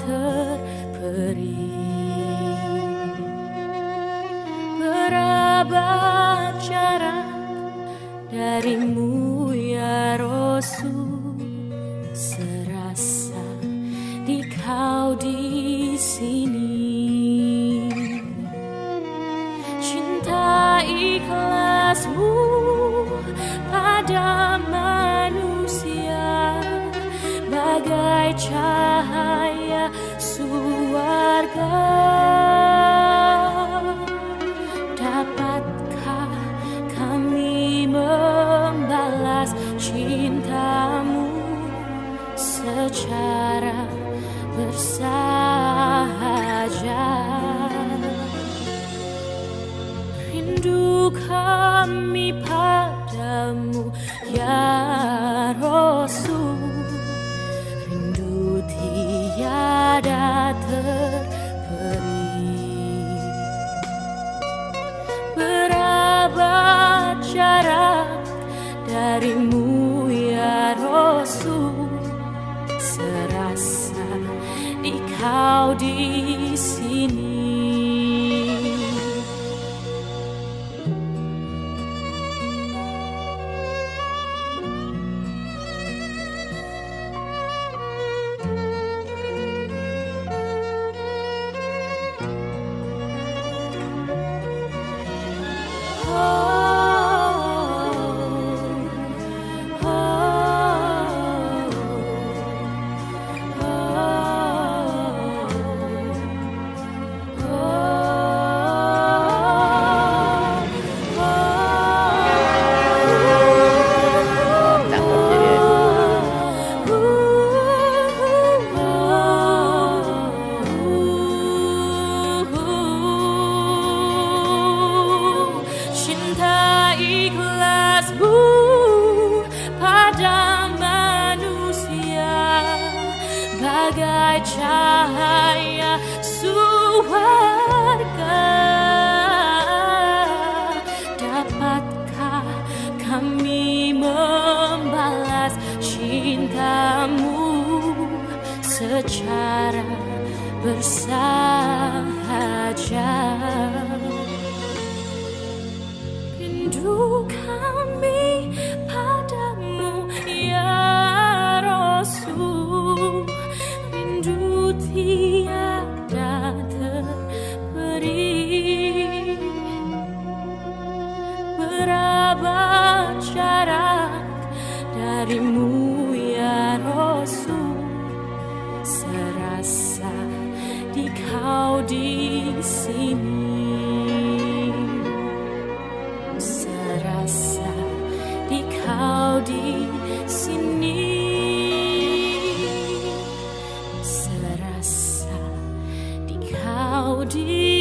terperi. Berapa jarak darimu ya Rasul, serasa di kau di sini. Cinta ikhlasmu pada manusia bagai cahaya surga. Dapatkah kami membalas cintamu secara bersahaja? Rindu kami padamu ya Rasul, rindu tiada terperi. Berapa jarak darimu ya Rasul, serasa di kau di sini. Ikhlasmu pada manusia bagai cahaya surga. Dapatkah kami membalas cintamu secara bersahaja? Rindu kami padamu ya Rasul, rindu tiada terperi. Berapa jarak darimu ya Rasul, serasa di kau di sini. Serasa di kau di sini. Serasa di kau di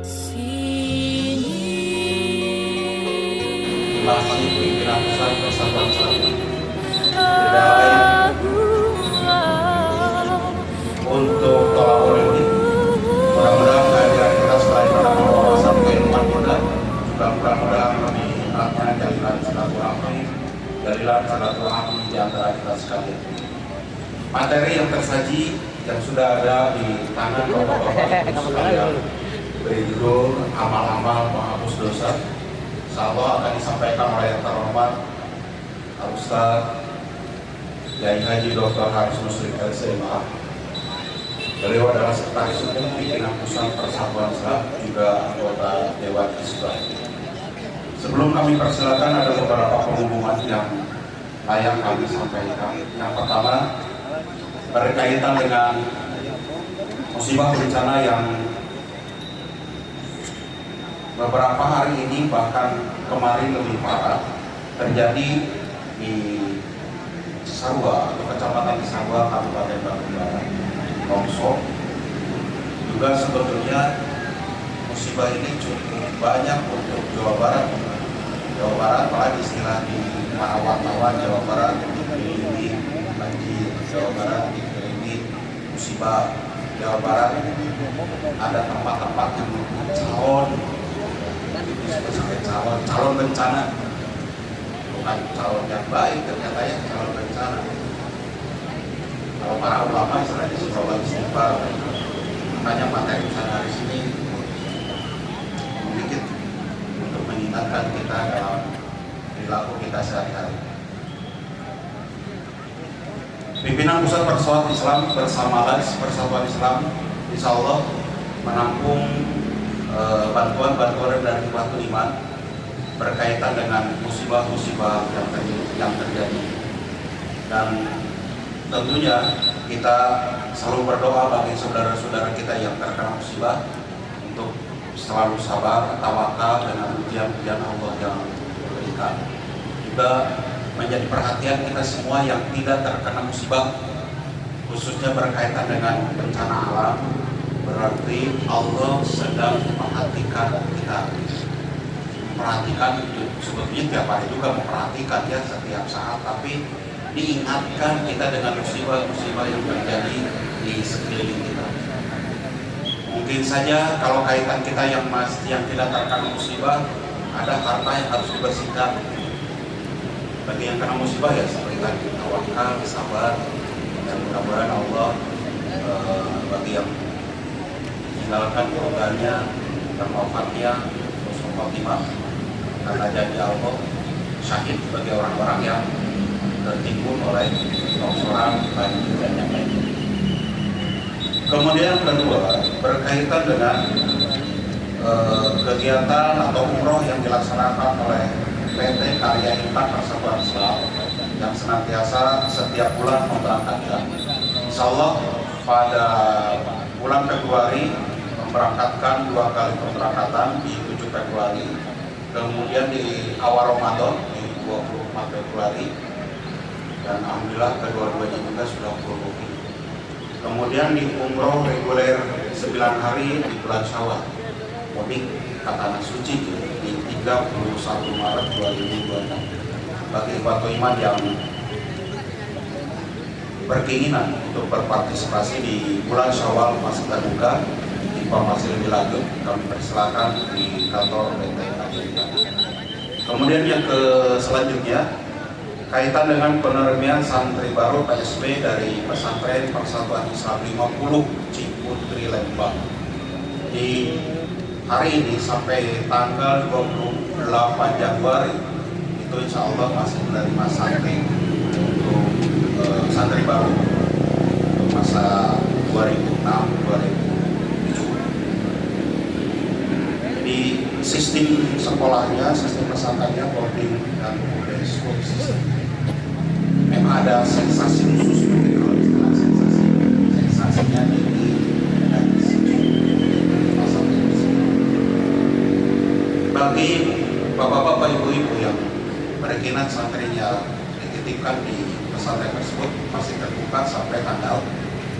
sini. Masih pimpinan pusat Persatuan Sahabat tidak lain untuk tolak ini. Mudah-mudahan kehadiran kita selain pada wawasan keilmuan kita, juga mudah-mudahan lebih eratnya jalinan silaturahmi di antara kita sekalian. Materi yang tersaji yang sudah ada di tangan bapak-bapak ibu sekalian berjudul amal-amal penghapus dosa, insyaallah akan disampaikan oleh yang terhormat Ustaz Yai Haji Dr. Haris Muslim LCMA. Beliau adalah sekretaris umum pimpinan pusat Persatuan Sahabat, juga anggota Dewan Hizbah. Sebelum kami persilakan, ada beberapa pengumuman yang layak kami sampaikan. Yang pertama berkaitan dengan musibah bencana yang beberapa hari ini bahkan kemarin lebih parah terjadi di Cisarua, Kecamatan Cisarua, Kabupaten Bandung Barat, longsor. Juga sebetulnya musibah ini cukup banyak untuk Jawa Barat. Jawa Barat, apalagi istilah di para wartawan Jawa Barat, ini banjir Jawa Barat, ini musibah Jawa Barat. Ada tempat-tempat yang calon bencana, bukan calon yang baik ternyata ya, calon bencana. Kalau para ulama istilahnya sekolah istighfar, makanya materi hari sini sedikit untuk mengingatkan kita dalam perilaku kita sehari-hari. Pimpinan Pusat Persatuan Islam bersama LAS Persatuan Islam insya Allah menampung bantuan-bantuan dari Batu Iman berkaitan dengan musibah-musibah yang terjadi. Dan tentunya kita selalu berdoa bagi saudara-saudara kita yang terkena musibah untuk selalu sabar, tawakal dengan ujian-ujian Allah yang diberikan. Juga menjadi perhatian kita semua yang tidak terkena musibah, khususnya berkaitan dengan bencana alam, berarti Allah sedang memperhatikan kita. Perhatikan sebetulnya tiap hari juga memperhatikan ya setiap saat, tapi diingatkan kita dengan musibah-musibah yang terjadi di sekeliling kita. Mungkin saja kalau kaitan kita yang tidak terkena musibah, ada harta yang harus dibersihkan. Bagi yang kena musibah ya seperti tadi, tawakal, sabar, dan mudah-mudahan Allah bagi yang meninggalkan keluarganya dan wafatnya husnul khotimah karena jadi Allah, syahid bagi orang-orang yang tertimbun oleh longsoran banjir dan yang lainnya. Kemudian kedua, berkaitan dengan kegiatan atau umroh yang dilaksanakan oleh PT Karya Impact Persatuan Islam yang senantiasa setiap bulan memberangkatkan. Insya Allah pada bulan Februari memberangkatkan 2 kali pemberangkatan di 7 Februari, kemudian di awal Ramadan di 24 Februari, dan alhamdulillah kedua-duanya juga sudah full booking. Kemudian di umroh reguler 9 hari di bulan Syawal, mudik ke Tanah Suci di 31 Maret 2026. Bagi Batu Iman yang berkeinginan untuk berpartisipasi di bulan Syawal masih terbuka, informasi lebih lanjut kami persilakan di kantor PT Karya. Kemudian yang selanjutnya kaitan dengan penerbitan santri baru PSB dari Pesantren Persatuan Islam 50 Ciputri Lembang. Di hari ini sampai tanggal 28 Januari itu insya Allah masih menerima santri untuk santri baru untuk masa 2006-2007. Di sistem sekolahnya, sistem pesantrennya boarding dan school system. Memang ada sensasi khusus mungkin kalau istilah sensasinya ini dan bagi bapak-bapak ibu-ibu yang berkenan santrinya dititipkan di pesantren tersebut masih terbuka sampai tanggal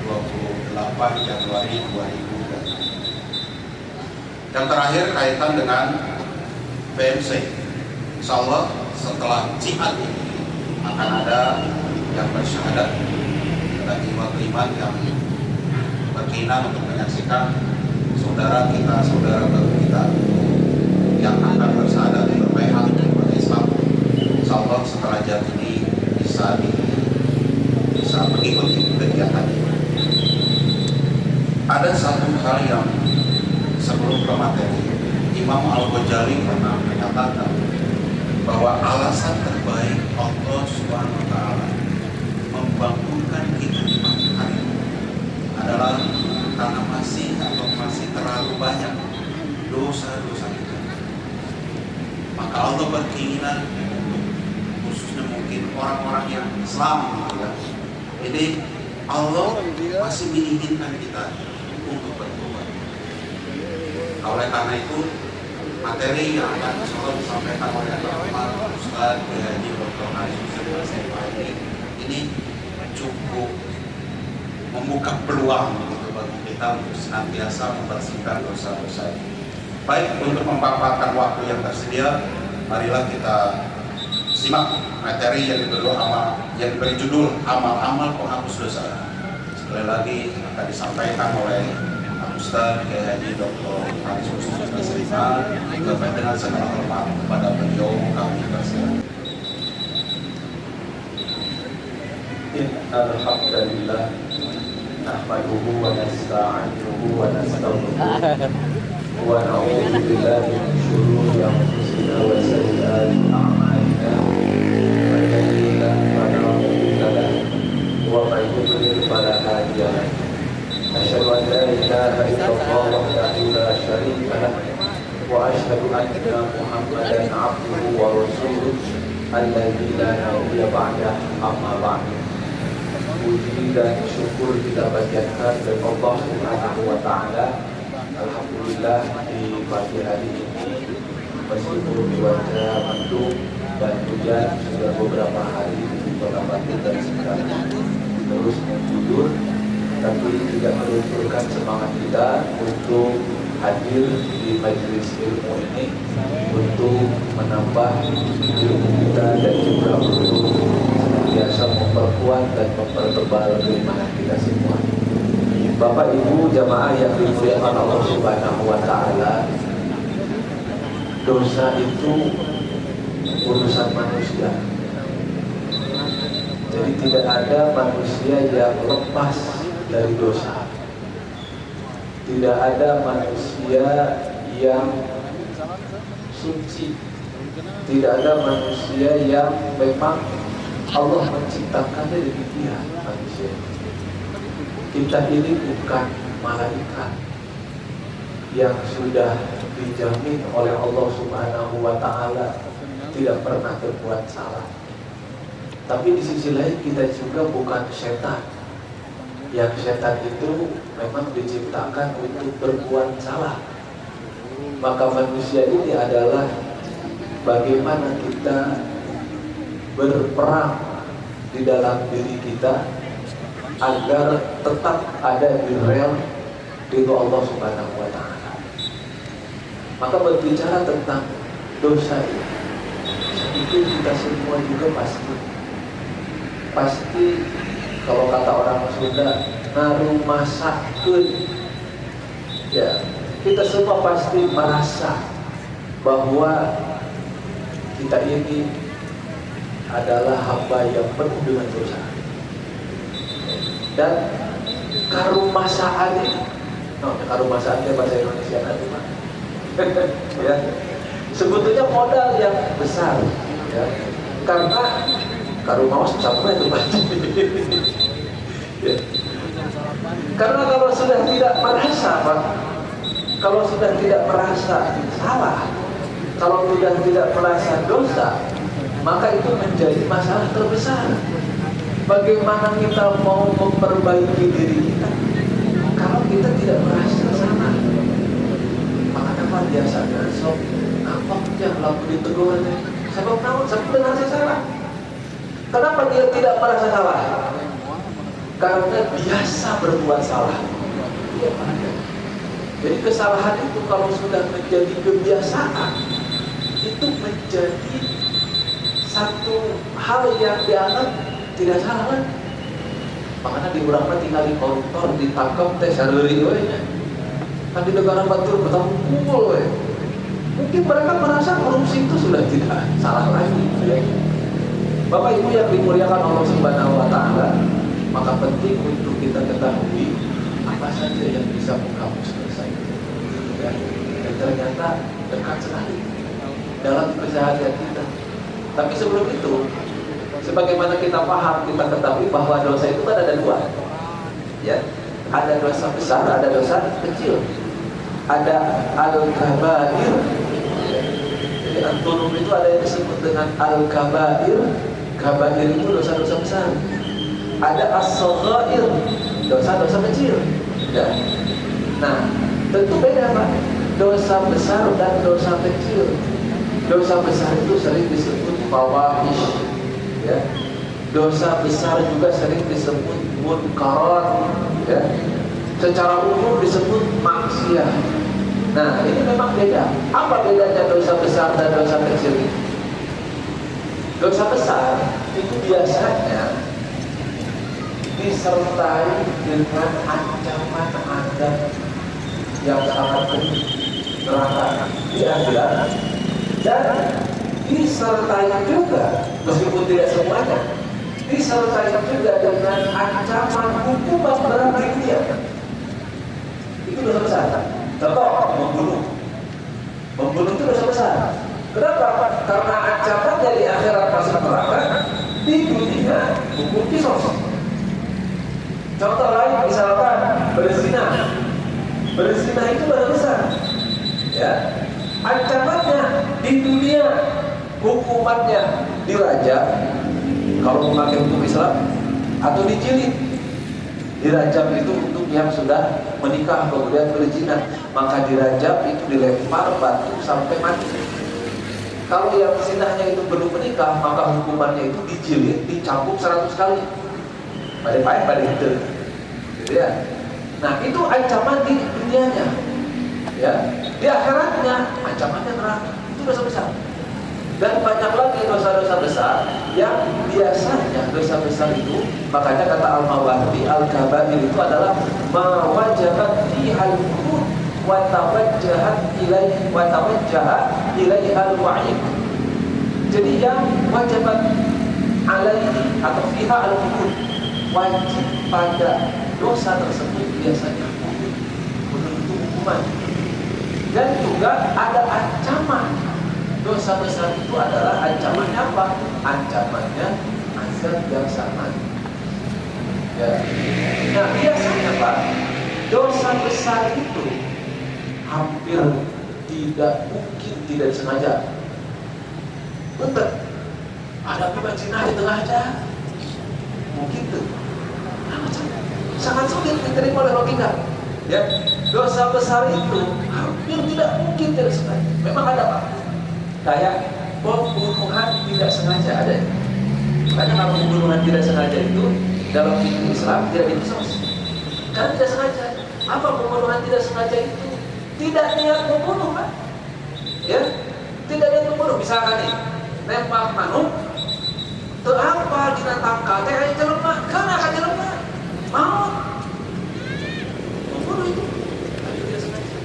28 Januari 2020. Yang terakhir kaitan dengan PMC. Insya Allah setelah jihad ini akan ada yang bersyahadat bagi Batu Iman yang berkenan untuk menyaksikan saudara baru kita yang akan bersyahadat berbayat kepada Islam. Insya Allah setelah jihad ini bisa mengikuti kegiatan ini. Ada satu hal yang sebelum ke materi, Imam Al-Ghazali pernah menyatakan bahwa alasan terbaik Allah SWT membangunkan kita di pagi hari adalah karena masih terlalu banyak dosa-dosa kita. Maka Allah berkeinginan untuk khususnya mungkin orang-orang yang Islam gitu ya. Jadi Allah masih menginginkan kita untuk bertobat. Oleh karena itu materi yang akan disampaikan oleh Bapak Ustaz Haji Dr. Haji ini cukup membuka peluang gitu bagi kita untuk senantiasa membersihkan dosa-dosa. Baik, untuk memaparkan waktu yang tersedia, marilah kita simak materi yang diberi judul amal-amal penghapus dosa. Sekali lagi akan disampaikan oleh Ustaz Haji Dr. Haji Sulaiman dengan segala hormat kepada beliau kami persilakan. إن الحمد لله نحمده ونستعينه ونستغفره ونعوذ بالله من شرور أنفسنا وسيئات أعمالنا من يهده الله فلا مضل له ومن يضلل فلا هادي له أشهد أن لا إله إلا الله وحده لا شريك له وأشهد أن محمدا عبده ورسوله الذي لا نبي بعده أما بعد. Puji dan syukur kita panjatkan kepada Allah Subhanahu wa taala. Alhamdulillah di pagi hari ini meskipun cuaca mendung dan hujan sudah beberapa hari di Kota Batu dan sekarang terus mengguyur, tapi tidak melunturkan semangat kita untuk hadir di majelis ilmu ini untuk menambah ilmu kita dan juga untuk biasa memperkuat dan mempertebal keimanan kita semua. Bapak Ibu jamaah yang dimuliakan Allah Subhanahu wa taala, dosa itu urusan manusia. Jadi tidak ada manusia yang lepas dari dosa. Tidak ada manusia yang suci. Tidak ada manusia yang memang Allah menciptakannya demikian manusia. Kita ini bukan malaikat yang sudah dijamin oleh Allah Subhanahu wa taala tidak pernah berbuat salah. Tapi di sisi lain kita juga bukan setan. Yang setan itu memang diciptakan untuk berbuat salah. Maka manusia ini adalah bagaimana kita berperang di dalam diri kita agar tetap ada di rel ridho Allah Subhanahu wa taala. Maka berbicara tentang dosa itu kita semua juga pasti kalau kata orang Sunda naruh masakeun. Ya, kita semua pasti merasa bahwa kita ini adalah hamba yang penuh dengan dosa. Dan karumasaan ini, karumasaan itu bahasa Indonesia nanti mah. Ya, sebetulnya modal yang besar, ya, karena karumawas sama itu pasti. Ya. Karena kalau sudah tidak merasa, Pak, kalau sudah tidak merasa salah, kalau sudah tidak merasa dosa, maka itu menjadi masalah terbesar. Bagaimana kita mau memperbaiki diri kita kalau kita tidak merasa salah? Maka apa biasanya sok apa yang laku ditegur sebab naon sebab merasa salah. Kenapa dia tidak merasa salah? Karena biasa berbuat salah. Jadi kesalahan itu kalau sudah menjadi kebiasaan, itu menjadi satu hal yang dianggap tidak salah kan? Makanya di urang mah tinggal di koruptor ditangkap teh sareuri we nya. Kan di negara batur betah kumpul we. Mungkin mereka merasa korupsi itu sudah tidak salah lagi. Ya. Bapak Ibu yang dimuliakan Allah Subhanahu wa taala, maka penting untuk kita ketahui apa saja yang bisa menghapus dosa itu. Ya. Dan ternyata dekat sekali dalam keseharian kita. Tapi sebelum itu, sebagaimana kita paham, kita ketahui bahwa dosa itu kan ada dua. Ya, ada dosa besar, ada dosa kecil. Ada al-kabair. Jadi antunum itu ada yang disebut dengan al-kabair. Kabair itu dosa-dosa besar. Ada as-saghair, dosa-dosa kecil. Ya. Nah, tentu beda Pak. Dosa besar dan dosa kecil. Dosa besar itu sering disebut fawahish, ya. Dosa besar juga sering disebut munkarat, ya. Secara umum disebut maksiat. Nah, ini memang beda. Apa bedanya dosa besar dan dosa kecil ini? Dosa besar itu biasanya disertai dengan ancaman azab yang sangat pedih, neraka di akhirat. Dan disertai juga, meskipun tidak semuanya, disertai juga dengan ancaman hukuman berat di dunia. Itu dosa besar. Contoh, membunuh itu dosa besar. Kenapa? Karena ancamannya di akhirat masuk neraka, di dunia hukum kisos. Contoh lain misalkan berzina. Berzina itu dosa besar. Ya, ancamannya di dunia, hukumannya dirajam kalau memakai hukum Islam, atau dijilid. Dirajam itu untuk yang sudah menikah kemudian berzina, maka dirajam itu dilempar batu sampai mati. Kalau yang zinahnya itu belum menikah, maka hukumannya itu dijilid, dicambuk 100 kali. Pada pahit, pada itu, gitu ya. Nah itu ancaman di dunianya, ya. Di akhiratnya ancamannya neraka. Itu dosa besar. Dan banyak lagi dosa-dosa besar yang biasanya dosa besar itu, makanya kata Al-Mawardi, Al-Kabair itu adalah mawajabat fihal hudud wa tawajjahat ilaihi al-wa'id. Jadi yang wajabat alaihi atau fiha al-hudud, wajib pada dosa tersebut biasanya hudud itu hukuman. Dan juga ada ancaman. Dosa besar itu adalah ancamannya apa? Ancamannya azab yang sangat. Ya. Nah biasanya Pak, dosa besar itu hampir tidak mungkin tidak disengaja. Betul. Ada pemain zina di tengah jalan. Mungkin tuh. Sangat sulit diterima oleh logika. Ya, dosa besar itu hampir tidak mungkin tidak sengaja. Memang ada Pak. Kayak pembunuhan tidak sengaja ada. Karena kalau pembunuhan tidak sengaja itu dalam hukum Islam tidak dikisos. Karena tidak sengaja. Apa pembunuhan tidak sengaja itu? Tidak niat membunuh Pak. Ya, tidak niat membunuh. Misalkan nih, nembak manuk, terapa dina tangka, teh jelema, kana ka jelema, mau membunuh itu. Tapi tidak sengaja.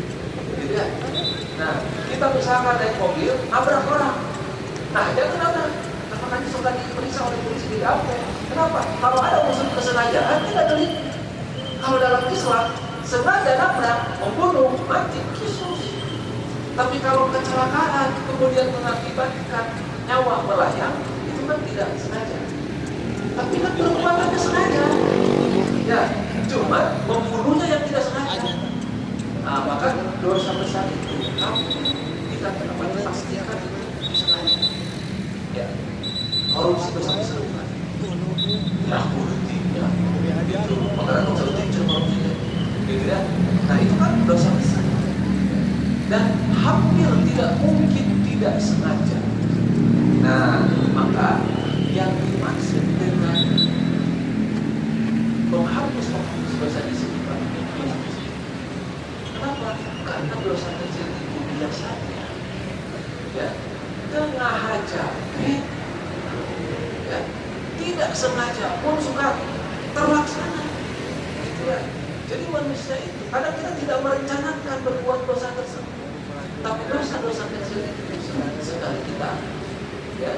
Gitu ya. Nah, kita misalkan naik mobil, nabrak orang. Nah, jangan nabrak. Karena nanti sudah diperiksa oleh polisi di apa? Kenapa? Kalau ada unsur kesengajaan, tidak teliti. Kalau dalam Islam, sengaja nabrak, membunuh, mati, kisos. Tapi kalau kecelakaan, kemudian mengakibatkan nyawa melayang, itu kan tidak sengaja. Tapi kan perbuatannya sengaja. Ya, cuma membunuhnya yang tidak sengaja. Nah, maka dosa besar itu kita dapat pastikan sengaja. Ya, korupsi besar-besar bukan. Ya, politiknya itu makanan korupsi korupsinya, gitu ya. Nah itu kan dosa besar. Dan hampir tidak mungkin tidak sengaja. Nah, maka yang dimaksud dengan menghapus dosa di sini Pak. Kenapa? Karena dosa kecil itu biasanya ya tengah aja ya tidak sengaja pun suka terlaksana gitu ya. Jadi manusia itu kadang kita tidak merencanakan berbuat dosa tersebut, tapi dosa-dosa kecil itu sekali kita ya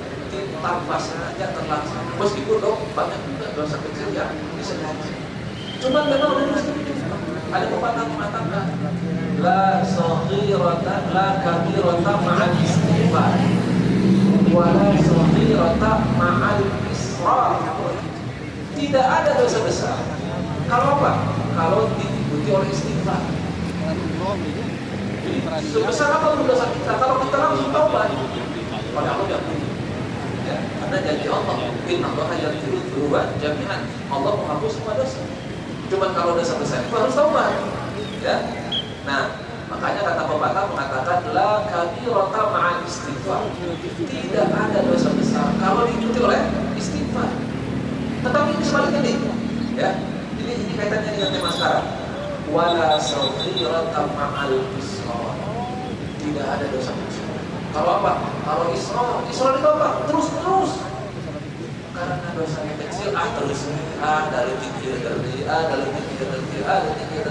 tanpa sengaja terlaksana. Meskipun banyak juga dosa kecil yang disengaja. Cuma memang ada pepatah mengatakan la saghirata la kabirata ma'al istighfar wa la saghirata ma'al israr. Tidak ada dosa besar kalau apa? Kalau diikuti oleh istighfar. Sebesar apa pun dosa kita, kalau kita langsung taubat, pada Allah diampuni. Ya, karena janji Allah, inna Allaha yaghfiru dzunuba jami'an. Allah menghapus semua dosa. Cuma kalau dosa besar itu harus taubat. Ya. Nah, makanya kata pepatah mengatakan la kabirata ma'al istighfar. Tidak ada dosa besar kalau diikuti oleh istighfar. Tetapi ini sebaliknya nih, ya. Ini kaitannya dengan tema sekarang. Wala saghirata ma'al israr. Tidak ada dosa besar. Kalau apa? Kalau israr itu apa? Terus. Karena dosanya kecil, terus dari pikir dari dari pikir.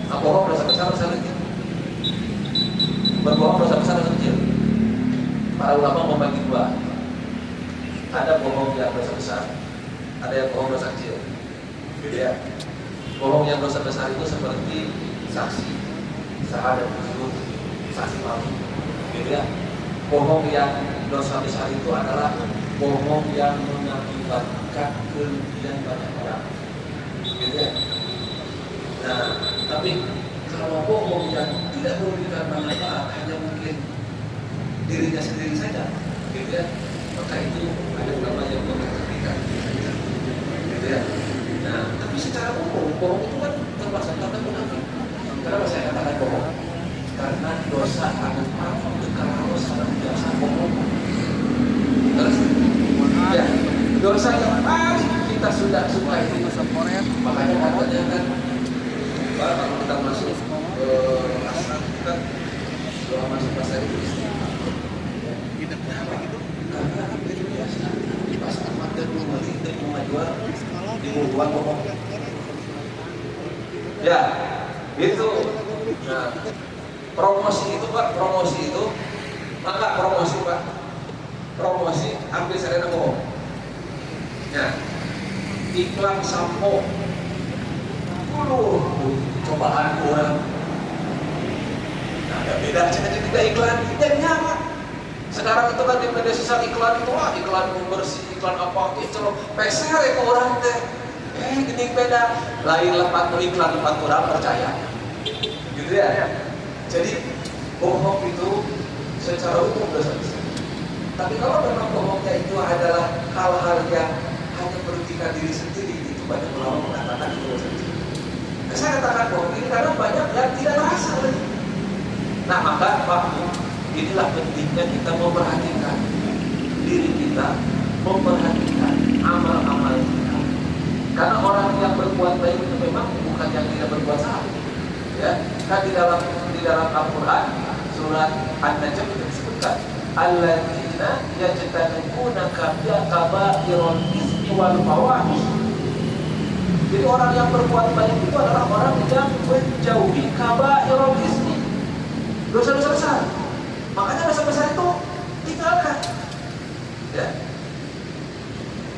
Nah, bohong dosa besar lagi. Berbohong dosa besar dosa kecil. Para ulama membagi dua. Ada bohong yang dosa besar, ada yang bohong dosa kecil, gitu ya. Bohong yang dosa besar itu seperti saksi, syahadat tersebut, saksi palsu, gitu ya. Bohong yang dosa besar itu adalah bohong yang mengakibatkan kerugian banyak orang, gitu ya. Nah, tapi kalau bohong yang tidak merugikan banyak orang, hanya mungkin dirinya sendiri saja, gitu ya, maka itu ada namanya memperhatikan saja, gitu ya. Nah, tapi secara umum bohong itu kan termasuk kata munafik. Kenapa saya katakan bohong? Karena dosa akan kalau salah dosa bohong. Terus, ya, dosa yang paling kita sudah suka itu makanya katanya kan, kalau kita masuk asal kita doa masuk pasar itu istighfar. Kenapa gitu? Karena itu biasa. Pas amat dan membeli dan menjual dibuat bohong. Ya, itu. Nah, promosi itu Pak, promosi itu maka promosi Pak, promosi hampir sarana bohong. Ya, iklan sampo, cobaan orang. Nah, ada beda jadi tidak iklan, jadinya apa? Sekarang itu kan di media sosial iklan itu, iklan bersih, iklan apa, itu peser ya ke orang teh. Gini beda, lain lepas iklan lepas orang percaya, gitu ya. Jadi bohong itu secara umum dosa besar. Tapi kalau memang bohongnya itu adalah hal-hal yang hanya merugikan diri sendiri, itu banyak ulama mengatakan itu dosa besar. Nah, saya katakan bohong ini karena banyak yang tidak merasa lagi. Nah, maka Pak, inilah pentingnya kita memperhatikan diri kita, memperhatikan amal-amal kita. Karena orang yang berbuat baik itu memang bukan yang tidak berbuat salah. Ya, kan di dalam Al-Quran surat An-Najm itu disebutkan alladzina yajtanibuna kaba'irul ismi wal fawahish. Jadi orang yang berbuat baik itu adalah orang yang menjauhi kaba'irul ismi, dosa-dosa besar. Makanya dosa besar itu tinggalkan. Ya.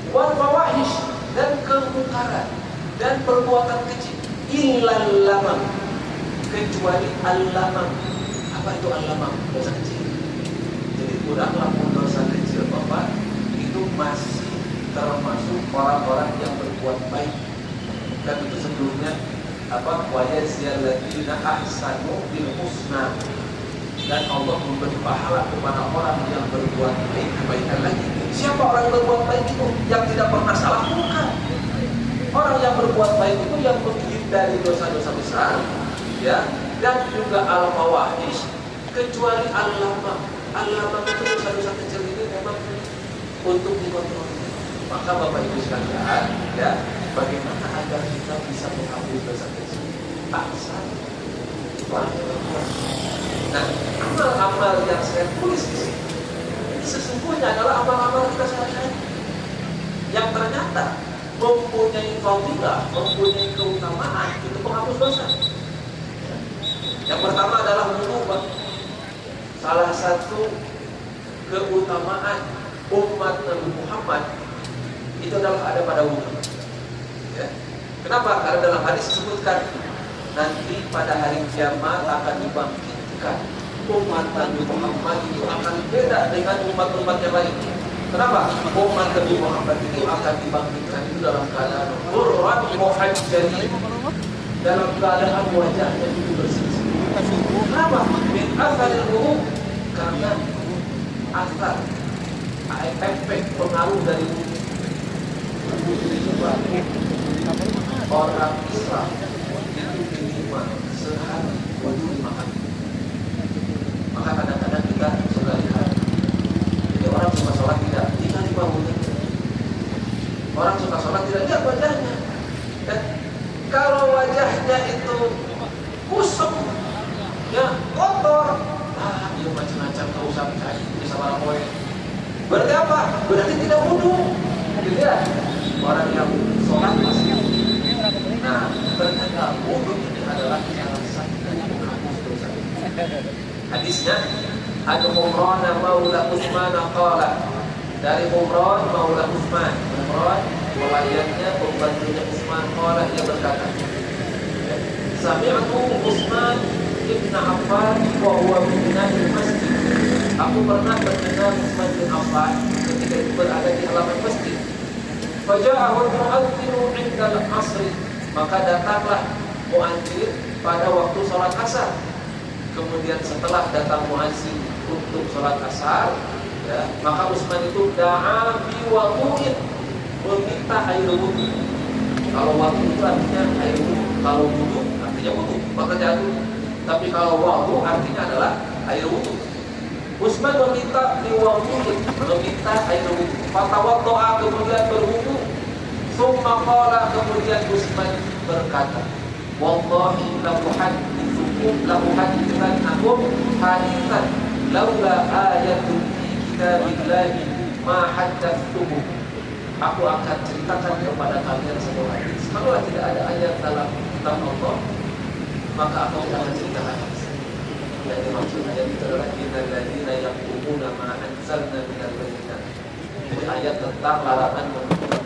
Wal fawahish, dan kemungkaran dan perbuatan kecil. Illal lamam, kecuali al-lamam. Apa itu al-lamam? Dosa kecil. Jadi kuranglah dosa kecil Bapak itu masih termasuk orang-orang yang berbuat baik. Dan itu sebelumnya apa? Wa yaziyal ladzina ahsanu bil husna. Dan Allah memberi pahala kepada orang yang berbuat baik, kebaikan lagi. Siapa orang yang berbuat baik itu? Yang tidak pernah salah? Bukan. Orang yang berbuat baik itu yang menghindari dosa-dosa besar, ya, dan juga al-fawahish, kecuali al-lamam. Al-lamam itu dosa-dosa kecil ini memang untuk dikontrol. Maka Bapak Ibu sekalian, ya, bagaimana agar kita bisa menghapus dosa kecil? Asal nah, amal-amal yang saya tulis di sini itu sesungguhnya adalah amal-amal kita sehari-hari yang ternyata mempunyai fadilah, mempunyai keutamaan itu penghapus dosa. Yang pertama adalah wudu. Salah satu keutamaan umat Nabi Muhammad itu adalah ada pada wudu. Ya. Kenapa? Karena dalam hadis disebutkan nanti pada hari kiamat akan dibangkitkan umat Nabi Muhammad itu akan beda dengan umat-umat yang lain. Kenapa? Umat Nabi Muhammad itu akan dibangkitkan itu dalam keadaan qurrat muhajjalin, dalam keadaan wajahnya itu bersih. Kenapa? Min atharil wudu, karena asar efek pengaruh dari wudu. Orang Islam itu minimal sehari wudu 5 kali. Maka kadang-kadang kita sudah lihat, jadi orang suka sholat tidak 3-5 wudu. Orang suka sholat tidak lihat wajahnya. Dan kalau wajahnya itu kusam, ya kotor, dia macam-macam tak usah cari bisa barang poin. Berarti apa? Berarti tidak wudu. Gitu ya. Orang yang sholat masih. Nah, ternyata wudu ini adalah salah satu dari penghapus dosa. Hadisnya ada Umran maula Utsman qala, dari Umran maula Utsman. Umran pelayannya, pembantunya Utsman, qala, ia berkata, sami'tu Utsman ibn Affan wa huwa bina'il masjid. Aku pernah mendengar Utsman bin Affan ketika itu berada di halaman masjid. Faja'ahu al-mu'adzinu 'inda al-'asr. Maka datanglah muadzin pada waktu sholat asar. Kemudian setelah datang muadzin untuk sholat asar, ya, maka Utsman itu da'a bi wudu'in, meminta air wudu. Kalau wudu itu artinya air wudu, kalau wudu artinya wudu, pekerjaan wudu. Tapi kalau wudu artinya adalah air wudu. Utsman meminta bi wudu'in, meminta air wudu. Fatawaddo'a, kemudian berwudu. Summa qala, kemudian Utsman berkata, wallahi la uhaddithannakum haditsan laula ayatun fi kitabillahi ma haddatstum. Aku akan ceritakan kepada kalian sebuah hadis. Kalau tidak ada ayat dalam kitab Allah, maka aku tidak akan ceritakan. Yang dimaksud ayat itu adalah innal ladzina yaquluna ma anzalna minal bayyinat. Jadi ayat tentang larangan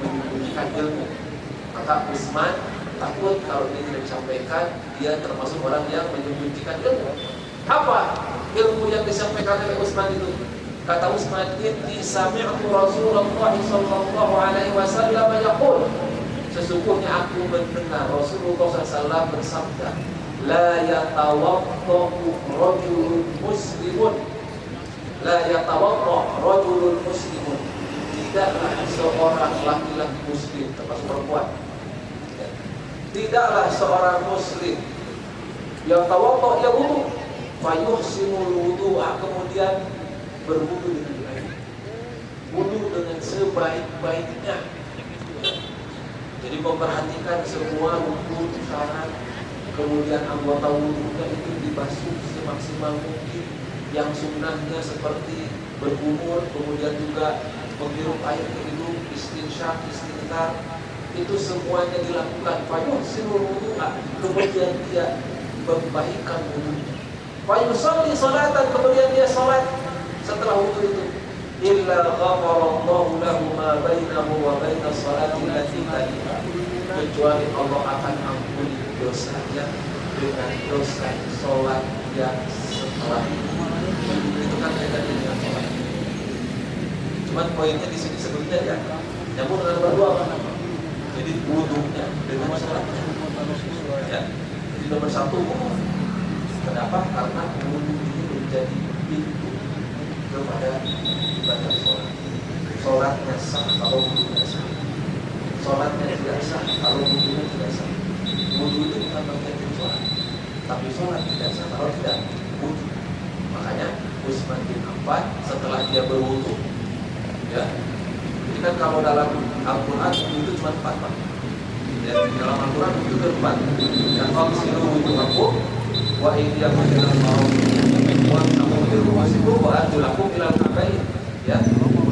menyembunyikan ilmu. Maka Utsman takut kalau ini tidak disampaikan, dia termasuk orang yang menyembunyikan ilmu. Apa ilmu yang disampaikan oleh Utsman itu? Kata Utsman, inni sami'tu Rasulullah sallallahu alaihi wasallam yaqul, sesungguhnya aku mendengar Rasulullah SAW bersabda, la yatawaddu rajulun muslimun, la yatawaddu rajulun muslimun, tidaklah seorang laki-laki muslim, termasuk perempuan, tidaklah seorang muslim yang tawaddu, ia wudu, fayuhsinul wudu'a, kemudian berwudu dengan baik, wudu dengan sebaik-baiknya. Jadi memperhatikan semua rukun syarat, kemudian anggota wudunya itu dibasuh semaksimal mungkin. Yang sunnahnya seperti berkumur, kemudian juga menghirup air ke hidung, istinsyaq, istinthar, itu semuanya dilakukan. Fayuhsinul wudu'a, kemudian dia membaikkan wudunya. Fayusalli salatan, kemudian dia salat setelah wudu itu. Illa ghafarallahu lahu ma bainahu wa bainas salati allati taliha, kecuali Allah akan ampuni dosanya dengan dosa salat yang setelah itu. Kan beda dengan salat. Cuman poinnya di sini sebetulnya ya nyambung dengan berdua apa? Jadi wudunya dengan salatnya. Ya. Jadi nomor satu, kenapa? Karena wudu ini menjadi pintu kepada ibadah sholat. Sholatnya sah kalau wudunya sah. Sholatnya tidak sah kalau wudunya tidak sah. Wudu itu bukan bagian dari sholat, tapi sholat tidak sah kalau tidak wudu. Makanya Utsman bin Affan setelah dia berwudu, ya, jadi kan kalau dalam Al-Quran itu cuma 4 Pak. Ya, dalam Al-Quran itu 4. Yang qamsilu wudu'akum wa iyyakum ilal marafiq wa amru wasikum wa atulakum ilal kabair. Ya,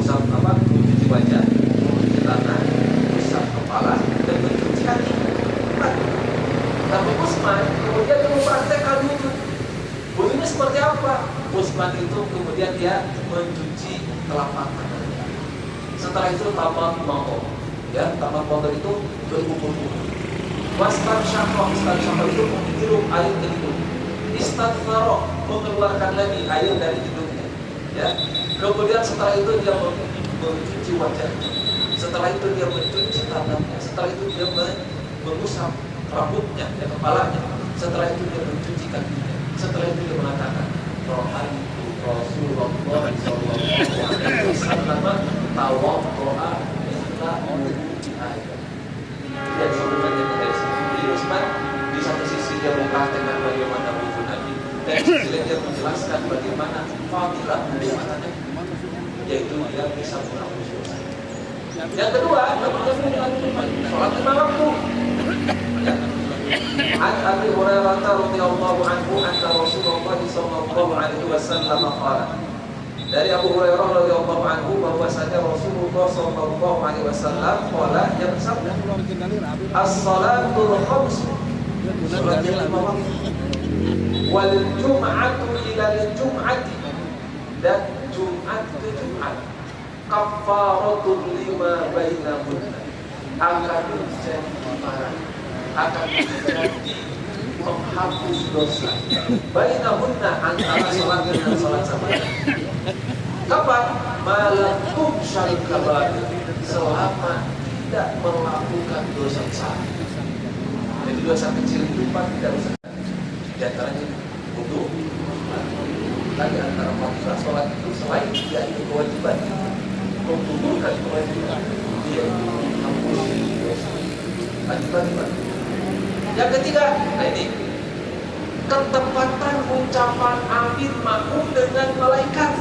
usap apa? Mencuci wajah, mencuci tangan, usap kepala, dan mencuci kaki. Tapi Utsman kemudian mempraktekkan wudu. Wudunya seperti apa? Utsman itu kemudian dia mencuci telapak tangannya. Setelah itu tamat mangkok. Ya, tamat mangkok itu berkumpul-kumpul. Wastan syaqqa itu menghirup air ke hidung. Istanthara, mengeluarkan lagi air dari hidungnya. Ya. Kemudian setelah itu dia mencuci wajahnya. Setelah itu dia mencuci tangannya. Setelah itu dia mengusap rambutnya dan kepalanya. Setelah itu dia mencuci kakinya. Setelah itu dia mengatakan, Ra'aitu Rasulullah sallallahu alaihi wasallam tawaddo'a mithla wudu'i Adam. Dan sebenarnya dari sisi Utsman, di satu sisi dia mempraktikkan bagaimana wudu Nabi, dan di sisi lain dia menjelaskan bagaimana fadilah bagaimana Nabi, yaitu dia bisa menghapus dosa. Yang kedua, sholat lima waktu. An Abi Hurairah radhiyallahu anhu anna Rasulullah sallallahu alaihi wasallam qala. Dari Abu Hurairah radhiyallahu anhu bahwasanya Rasulullah sallallahu alaihi wasallam qala, yang bersabda, as-salatul khams, salat lima waktu, wal jum'atu ila al-jum'ati, dan Jumat ke Jumat, kafaratul lima bainahunna, akan menjadi ibarat, akan menjadi menghapus dosa. Bainahunna antara sholat dengan sholat sama. Kapan? Malam tumsyal kabair, selama tidak melakukan dosa besar. Jadi dosa kecil itu tidak usah. Di antaranya untuk lagi antara fadilah sholat itu selain dia itu kewajiban menggugurkan kewajiban, dia itu menghapus dosa. Lagi. Yang ketiga, nah ini ketepatan ucapan amin makmum dengan malaikat.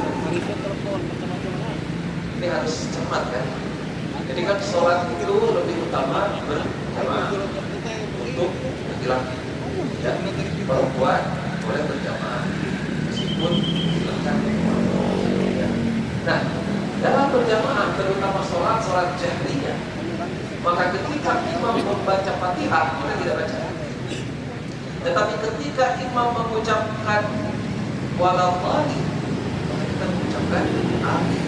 Ini harus cermat kan. Jadi kan sholat itu lebih utama berjamaah untuk laki-laki. Ya, perempuan boleh berjamaah meskipun silakan. Ya. Nah, dalam berjamaah terutama sholat jahriyah, maka ketika imam membaca Fatihah kita tidak baca. Tetapi ketika imam mengucapkan waladhdallin, kita mengucapkan amin.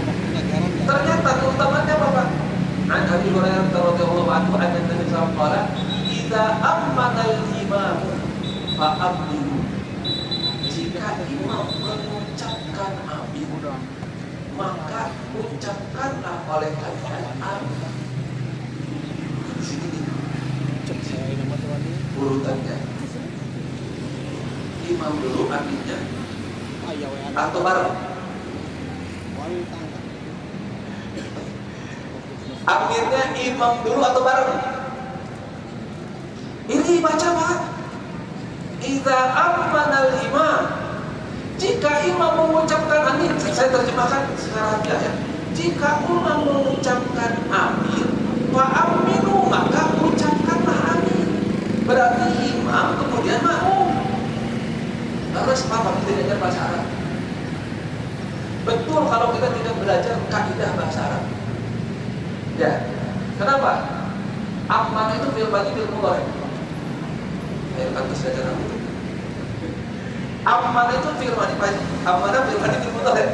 Ternyata keutamanya apa, Pak? An Abi Hurairah radhiyallahu anhu anna Nabi sallallahu alaihi wasallam idza ammana al-imam fa'aminu. Jika imam mengucapkan amin, maka ucapkanlah oleh kalian amin. Di sini urutannya. Imam dulu aminnya atau bareng? Akhirnya imam dulu atau bareng? Ini baca Pak. Idza ammanal imam. Jika imam mengucapkan amin, saya terjemahkan secara harfiah ya. Jika imam mengucapkan amin, fa aminu, maka ucapkanlah amin. Berarti imam kemudian makmum. Harus paham tidak bahasa Arab. Betul kalau kita tidak belajar kaidah bahasa Arab. Ya, kenapa? Aman itu fi'il madhi fi'il mudhari. Ayo kita belajar Arab. Aman itu fi'il madhi, aman fi'il madhi fi'il mudhari.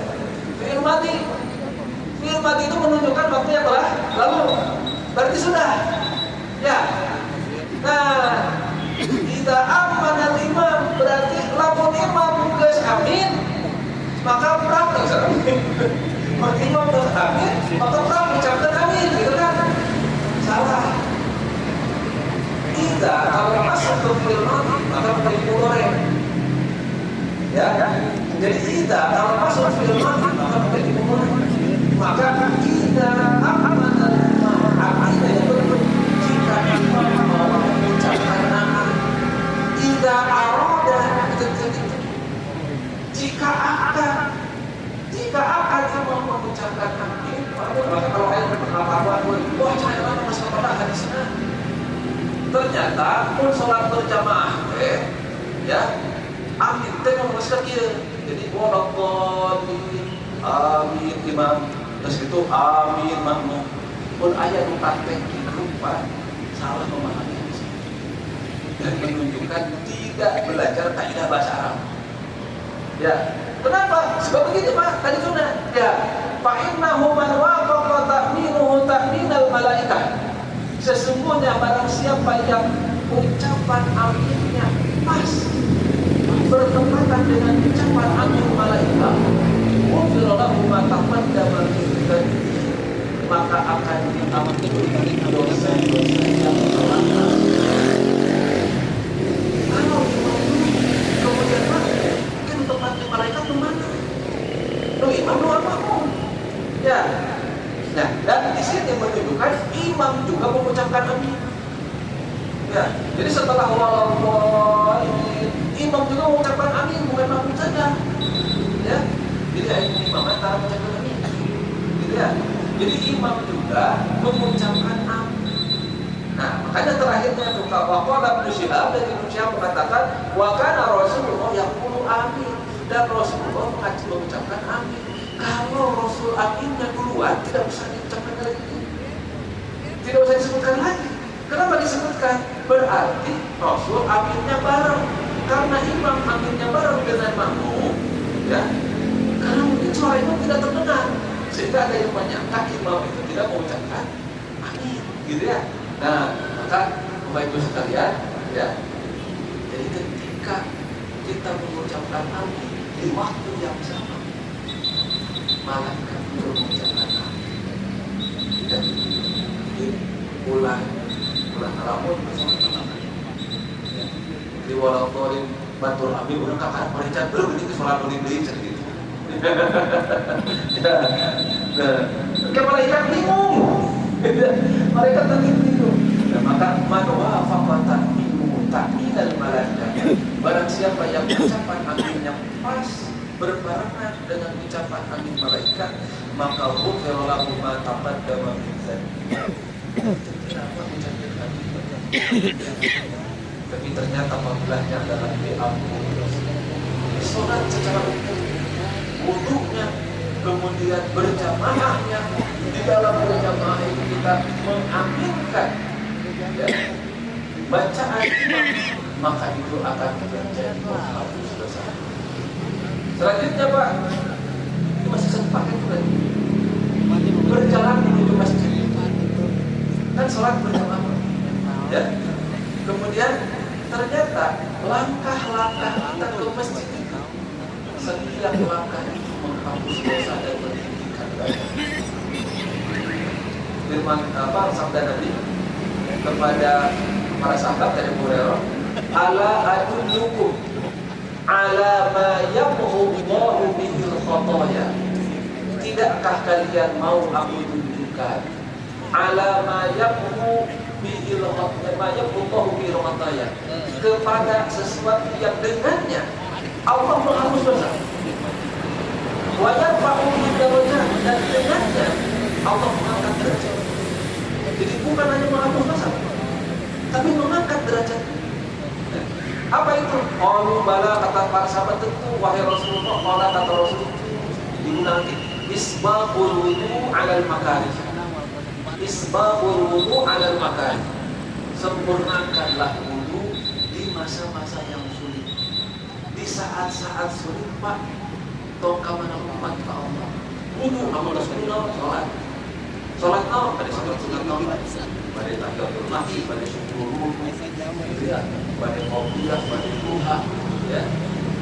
Fi'il madhi itu menunjukkan waktu yang telah lalu. Berarti sudah. Ya. Nah, idza amana al-imam berarti lamun imam geus amin, maka prang geus amin. Imam geus amin, maka prang ucapkan amin, gitu kan? Salah. Idza kalau masuk ke fi'il madhi maka fi'il mudhari. Ya. Jadi idza kalau masuk fi'il madhi maka fi'il mudhari. Maka idza amana al-imam artinya jika imam mengucapkan amin, idza arada jika akan imam mengucapkan amin, maka kalau ayat berkata-kata wah jangan masuk pada hadisnya. Ternyata pun sholat berjamaah ya amin teh ngomongkeun kieu. Jadi waladhdallin amin imam, terus itu amin makmum. Pun ayat nu praktek rupa salah memahami dan menunjukkan tidak belajar kaidah bahasa Arab. Ya, kenapa? Sebab begitu Pak, tadi sudah. Ya, fa innahu man wafaqa ta'minuhu ta'minal malaikah. Sesungguhnya barang siapa yang ucapan aminnya pas bertepatan dengan ucapan amin malaikat, ghufira lahu ma taqaddama min dhanbihi, maka akan diampuni dosa-dosa yang telah lalu. Kalau kemudian kan tempatnya malaikat kemana? Lu imam lu apa? Ya. Nah, dan di sini menunjukkan imam juga mengucapkan amin. Ya, jadi setelah waladhdallin, imam juga mengucapkan amin, bukan makmum saja. Ya, jadi ayat imam antara mengucapkan amin. Gitu ya. Jadi imam juga mengucapkan amin. Nah, makanya terakhirnya waqala Ibnu Syihab, dari Ibnu Syihab mengatakan wa kana Rasulullah yaqulu amin, dan Rasulullah mengucapkan amin. Kalau Rasul aminnya duluan tidak usah diucapkan lagi. Tidak usah disebutkan lagi. Kenapa disebutkan? Berarti Rasul aminnya bareng. Karena imam aminnya bareng dengan makmum, ya. Karena mungkin suara imam tidak terdengar, sehingga ada yang menyangka imam itu tidak mengucapkan amin, gitu ya. Nah, maka Bapak Ibu sekalian, ya. Jadi ketika kita mengucapkan amin di waktu yang sama, malaikat juga mengucapkan amin. Dan ini bulan Ramadan bersama-sama. Di walau torim batur amin udah kakak mericat belum ini sholat beli gitu. Nah, malaikat bingung. Mereka tadi bingung. Nah, maka manwa faqatan minhu ta'minal malaikat. Barang siapa yang ucapan amin yang pas berbarengan dengan ucapan amin malaikat, maka ghufira lahu ma taqaddama min dzanbihi. Kenapa ucapan amin? Tapi ternyata fadilahnya adalah diampuni dosa. Sholat secara umum, wudunya, kemudian berjamaahnya, di dalam berjamaah itu kita mengaminkan ya, bacaan imam, maka itu akan terjadi menghapus dosa. Selanjutnya Pak, ini masih sempat itu lagi berjalan menuju masjid, kan sholat berjamaah ya. Kemudian ternyata langkah-langkah kita ke masjid itu, setiap langkah itu menghapus dosa dan meninggikan derajat. Firman sabda Nabi kepada para sahabat dari Abu Hurairah, ala adullukum ala ma yamhu Allahu bihil khotoya. Tidakkah kalian mau aku tunjukkan ala ma yamhu bihil khotoya, kepada sesuatu yang dengannya Allah menghapus dosa. Wa yarfa'u darajat, dan dengannya Allah mengangkat derajat. Jadi bukan hanya menghapus dosa, tapi mengangkat derajat. Apa itu? Qalu bala, kata para sahabat, tentu wahai Rasulullah. Qala, kata Rasul, diulangi, isbaqul wudu 'alal makarih. Isbaqul wudu 'alal makarih. Sempurnakanlah wudu di masa-masa yang sulit. Di saat-saat sulit, Pak, tongka mana umat ke Allah. Wudu amal Rasulullah, sholat pada sunat pada tahiyatul masjid, pada syukur, ya, pada qiyam, pada duha, ya.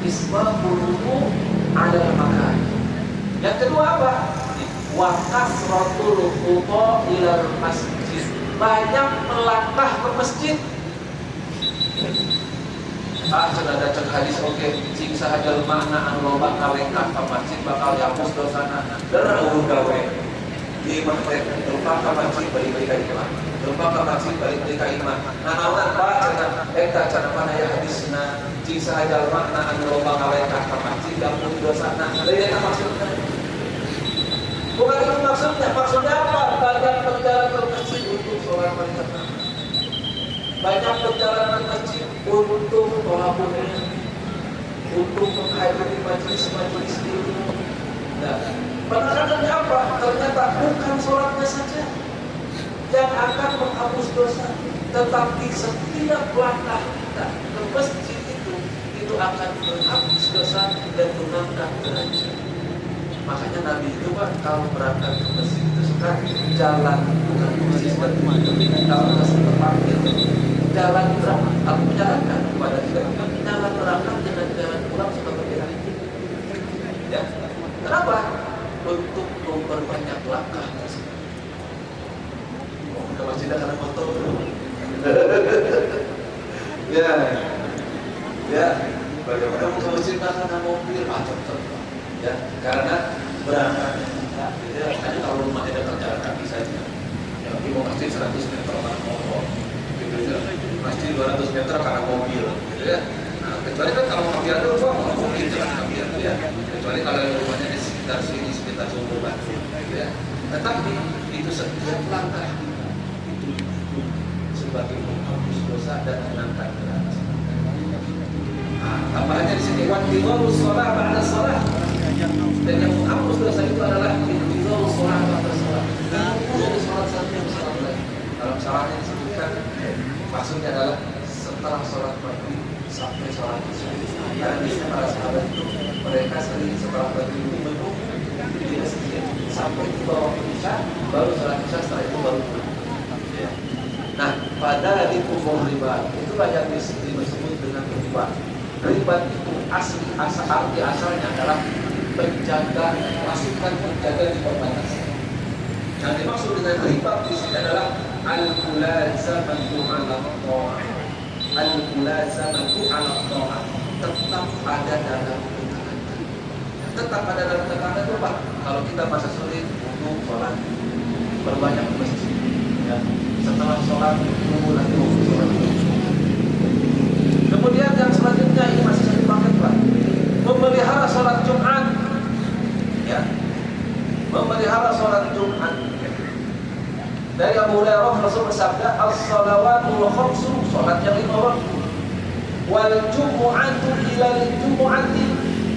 Isbaqul wudu 'alal makan. Yang kedua apa? Wa kasratul khuta ilal masjid. Banyak melangkah ke masjid. Sudah ada cek hadis oke, sing sahajal makna an loba kawengkah ke masjid bakal dihapus dosana. Derung gawe. Di masjid, lupa ke masjid balik-balik ka iman. Lupa ke masjid balik-balik ka iman. Nanaonan Pak cenah eta cenah mana ya hadisna sing sahajal makna an loba kawengkah ke masjid dihapus dosana. Dari eta maksudnya. Bukan itu maksudnya. Maksudnya apa? Banyak perjalanan ke masjid untuk sholat berjamaah. Banyak perjalanan masjid untuk tolabunnya, untuk menghadiri majelis-majelis ilmu. Nah, penerapannya apa? Ternyata bukan sholatnya saja yang akan menghapus dosa, tetapi setiap langkah kita ke masjid itu akan menghapus dosa dan mengangkat derajat. Makanya Nabi itu Pak, kalau berangkat ke masjid itu suka jalan, bukan ke masjid seperti kalau masjid terparkir, jalan berangkat. Aku menyarankan kepada kita, jalan berangkat dengan jalan pulang seperti ini. Ya, kenapa? Untuk memperbanyak langkah tersebut. Ke masjid karena motor. Ya, bagaimana ke masjid karena mobil, macam-macam. Ya, karena berangkatnya kita, jadi hanya kalau rumahnya dekat jalan kaki saja. Ya, mau masjid 100 meter karena motor, gitu ya. Masjid 200 meter karena mobil, gitu ya. Nah, kecuali kan kalau mobil ada rumah, kalau mobil jalan kaki ya. Kecuali kalau rumahnya di sekitar sini, sekitar Sumbawa, gitu ya. Tetapi itu setiap langkah itu sebagai menghapus dosa dan mengangkat derajat. Apalagi di sini waqtiwarus shalah ba'da shalah. Dan yang menghapus dosa itu adalah waqtiwarus shalah ba'da shalah. Dari sholat satu ke sholat lain. Dalam syaratnya disebutkan maksudnya adalah setelah sholat maghrib sampai sholat isya. Karena biasanya para sahabat itu mereka sering setelah maghrib itu menunggu di masjid sampai di bawah isya, baru sholat isya, setelah itu baru pulang. Nah, pada dikufur riba. Itulah yang disebut dengan riba. Riba itu arti asalnya adalah penjaga, pasukan penjaga di perbatasan. Yang dimaksud dengan riba di sini adalah al-mulazamatu 'ala ta'ah. Al-mulazamatu 'ala ta'ah, tetap ada dalam ketaatan. Tetap ada dalam ketaatan itu Pak. Kalau kita masa sulit untuk sholat, berbanyak masjid. Ya. Setelah sholat tunggu lagi waktu sholat. Kemudian yang selanjutnya ini masih satu paket Pak, memelihara sholat Jumat. Ya, memelihara sholat Jumat. Dari Abu Hurairah Rasul bersabda, as-salawatul khamsu, sholat yang 5 waktu. Wal jumu'atu ila jumu'ati,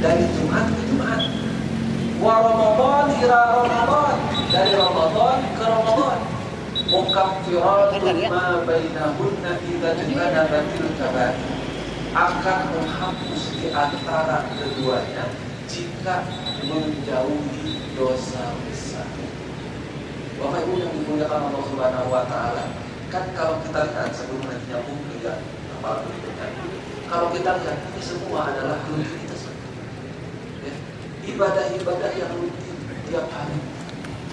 dari Jumat ke Jumat. Wa Ramadan ila Ramadan, dari Ramadan ke Ramadan. Mukaffiratun ma bainahunna idza tanabatil kabair, akan menghapus di antara keduanya jika menjauhi dosa besar. Bapak Ibu yang dimuliakan Allah Subhanahu wa taala, kan kalau kita lihat sebelum nanti nyambung ke apa berikutnya, kalau kita lihat ini semua adalah rutinitas. Ya, ibadah-ibadah yang rutin tiap hari,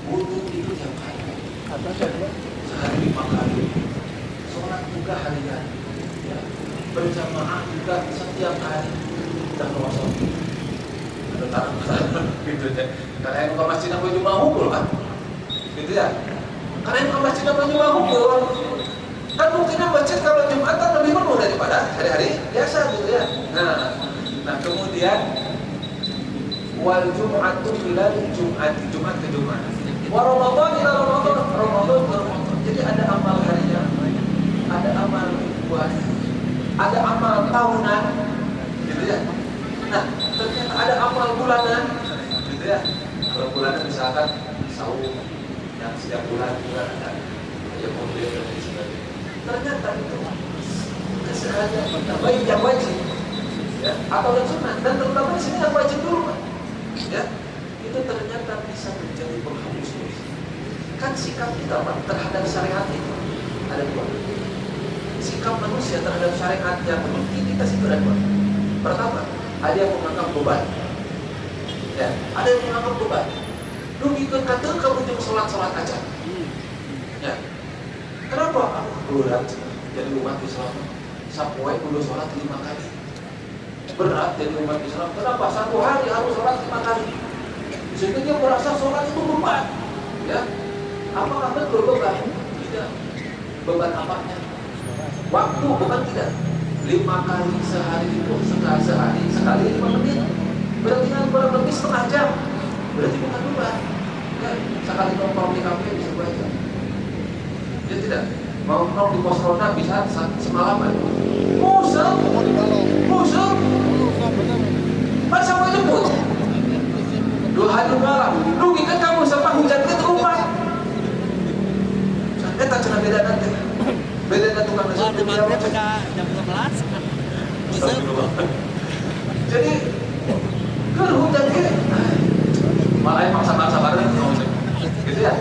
wudu itu tiap hari, sehari 5 kali, sholat juga harian, ya, berjamaah juga setiap hari. Kita ke wasop, ada tarung gitu ya. Karena yang ke masjid apa cuma hukul kan, gitu ya. Karena yang ke masjid apa cuma hukul, kan buktinya masjid kalau Jumatan lebih penuh daripada hari-hari biasa gitu ya. Nah kemudian wal jum'atu ila jum'ati, Jumat ke Jumat. Wa Ramadan ila Ramadan, Ramadan ke Ramadan. Jadi ada amal harian, ada amal mingguan, ada amal tahunan, gitu ya. Nah, ternyata ada amal bulanan, gitu ya. Kalau bulanan misalkan saum yang setiap bulan juga ada, ya kemudian dan sebagainya. Ternyata itu keseharian baik yang wajib, ya, atau yang sunnah, dan terutama di sini yang wajib dulu, Pak. Ya, itu ternyata bisa menjadi penghapus dosa. Kan sikap kita Pak terhadap syariat itu ada 2. Sikap manusia terhadap syariat yang rutinitas itu ada 2. Pertama, ada yang menganggap beban. Ya, ada yang menganggap beban. Lu ikut kata kamu cuma sholat aja. Ya. Kenapa? Berat jadi umat Islam. Sapoe kudu sholat 5 kali. Berat jadi umat Islam. Kenapa? 1 hari harus sholat 5 kali. Sehingga dia merasa sholat itu beban. Ya. Apakah betul beban? Tidak. Beban apanya? Waktu bukan tidak. 5 kali sehari itu sekali 5 menit. Berarti kan kurang lebih setengah jam. Berarti bukan beban. Ya. Sekali nongkrong di kafe bisa baca. Ya tidak. Mau nongkrong di pos ronda bisa semalaman. Musuh. Pas sampai jemput 2 hari malam. Rugi kan kamu sampai hujan ke rumah. Kita cina beda nanti. Beda tukang nasi. Demamnya pada jam 12. Jadi kan hujan ke malah yang maksa-maksa bareng gitu ya.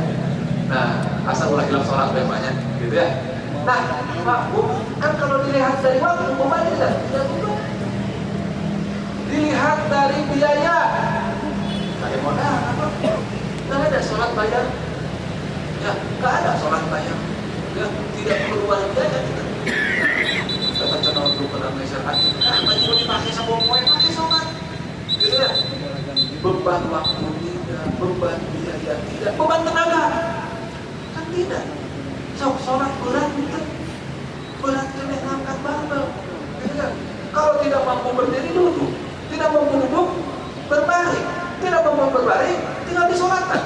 Nah, asal ulah hilang sholat banyak gitu ya. Nah, Pak Bu, kan kalau dilihat dari waktu beban tidak beban. Dilihat dari biaya, kayak modal apa? Nggak ada sholat bayar, ya nggak ada sholat bayar, ya tidak keluar biaya kita. Kata channel untuk penampilan syariat, baju dipakai sama poin pakai sholat, gitu ya. Beban waktu tidak, beban biaya tidak, beban tenaga kan tidak. Sholat berat itu berat kena ngangkat barbel, gitu kan? Kalau tidak mampu berdiri duduk, tidak mampu duduk berbaring, tidak mampu berbaring tinggal disolatkan,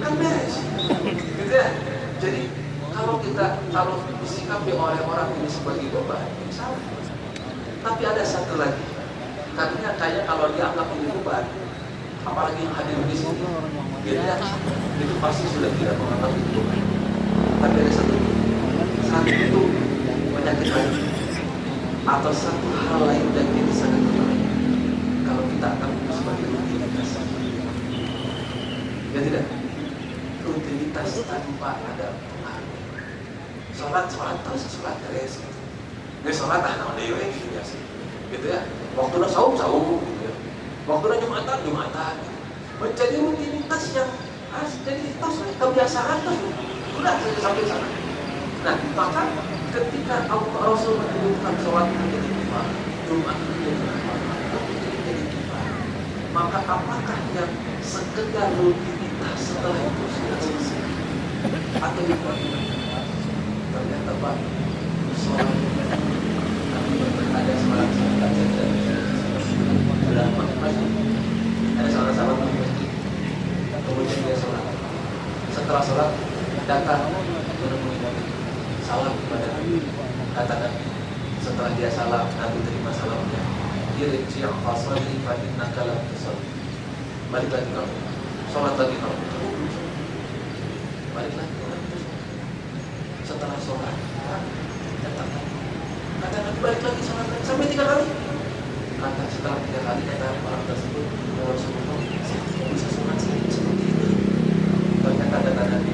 kan beres, gitu ya. Jadi kalau disikapi oleh orang ini sebagai beban, salah. Tapi ada satu lagi, katanya kayak kalau dianggap ini beban, apalagi yang hadir di sini, gitu ya, itu pasti sudah tidak menganggap itu beban. Tapi ada satu itu penyakit lain atau satu hal lain yang kita sangat berbahaya kalau kita akan sebagai rutinitas. Ya tidak, rutinitas tanpa ada pengaruh. sholat terus sholat terus. Nggak sholat naon deui gitu ya sih. Gitu ya. Waktunya saum gitu ya. Waktunya Jumatan gitu. Menjadi rutinitas yang harus jadi kebiasaan tuh. Udah sampai sana. Nah, maka ketika Rasul menyebutkan sholat menjadi lima, Jumat menjadi lima, menjadi lima, maka apakah yang sekedar rutinitas setelah itu sudah selesai? Atau yang ternyata Pak, sholat ada sholat ada sahabat di masjid, kemudian dia sholat. Setelah sholat datang menemui Nabi, salam kepada Nabi. Kata Nabi, setelah dia salam, Nabi terima salamnya. Irji' fasalli fa innaka lam tusalli. Balik lagi kamu, sholat lagi kamu. Balik lagi kamu. Setelah sholat datang lagi. Kata Nabi, balik lagi sholat lagi sampai 3 kali. Kata setelah 3 kali kata orang tersebut, ya Rasulullah, saya tidak bisa sholat seperti itu. Ternyata kata Nabi,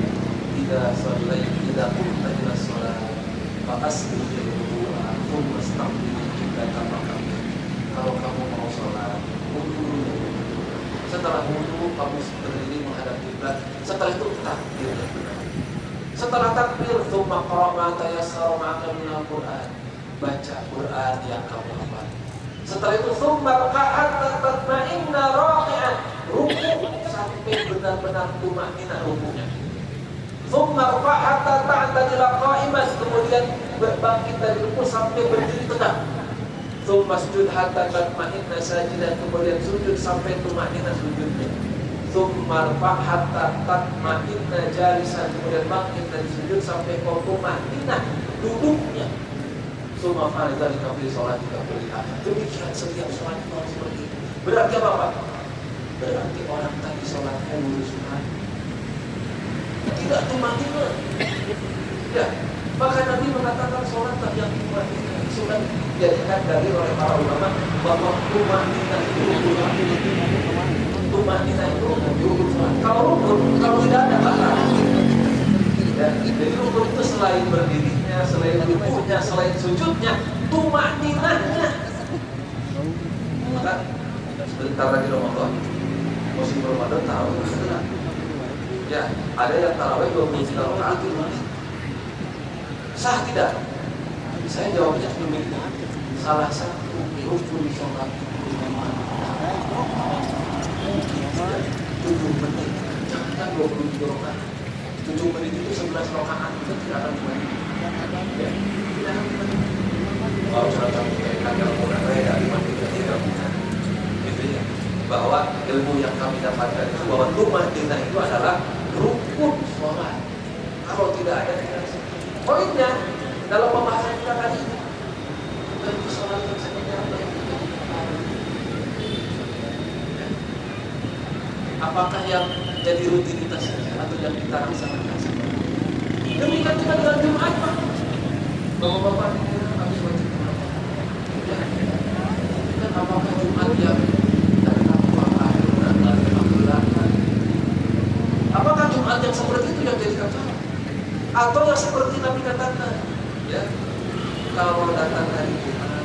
tidak pun ila sholat, fa'asbiq al-wudu'a, thumma istaqbil qiblata maqam. Kalau kamu mau sholat, wudu dulu. Setelah wudu kamu berdiri menghadap kiblat. Setelah itu takbir. Setelah takbir, thumma qra' ma tayassara ma'aka min al-Qur'an. Baca Quran yang kamu hafal. Setelah itu thumma raka'a tatma'inna raqi'an. Ruku sampai benar-benar tumaknina rukunya. Thumma rafa'ata ta'tadila qa'iman, kemudian berbangkit dari ruku sampai berdiri tegak. Thumma sujud hatta tatma'inna sajidan, kemudian sujud sampai tumaknina sujudnya. Thumma rafa'ata tatma'inna jalisan, kemudian bangkit dari sujud sampai tumaknina duduknya. Thumma fa'idhalika fi sholatika kulliha. Demikian setiap sholat harus seperti itu. Berarti apa Pak? Berarti orang tadi sholatnya lurusuhan, tidak tumanina. Ya, maka Nabi mengatakan sholat yang tumanina sudah dijadikan dari oleh para ulama bahwa tumanina itu rukun sholat. Kalau tidak ada batal. Ya, jadi rukun itu selain berdirinya, selain rukunya, selain sujudnya, tumaninahnya. Maka sebentar lagi Ramadan, musim Ramadan tarawih sudah. Ya, ada yang tarawih 23 rakaat. Sah tidak? Saya jawabnya demikian. Salah satu rukun sholat 7 menit. Jangan 23 rakaat. 7 menit itu 11 rakaat itu tidak akan kembali. Ya, tidak akan kembali. Kalau salah satu kaitannya Al-Quran dari tidak bukan. Gitu ya. Bahwa ilmu yang kami dapatkan itu bahwa tumanina itu adalah rukun sholat. Kalau tidak ada poinnya dalam pembahasan kita tadi, bagi sholat yang sebenarnya apa yang kita lakukan? Apakah yang jadi rutinitas atau yang kita laksanakan? Demikian juga dengan Jumat, Pak. Bapak-bapak habis wajib Jumat. Ya, kan apakah Jumat yang apakah Jumat yang seperti itu yang jadi kacau? Atau yang seperti Nabi katakan, ya, kalau datang hari Jumat,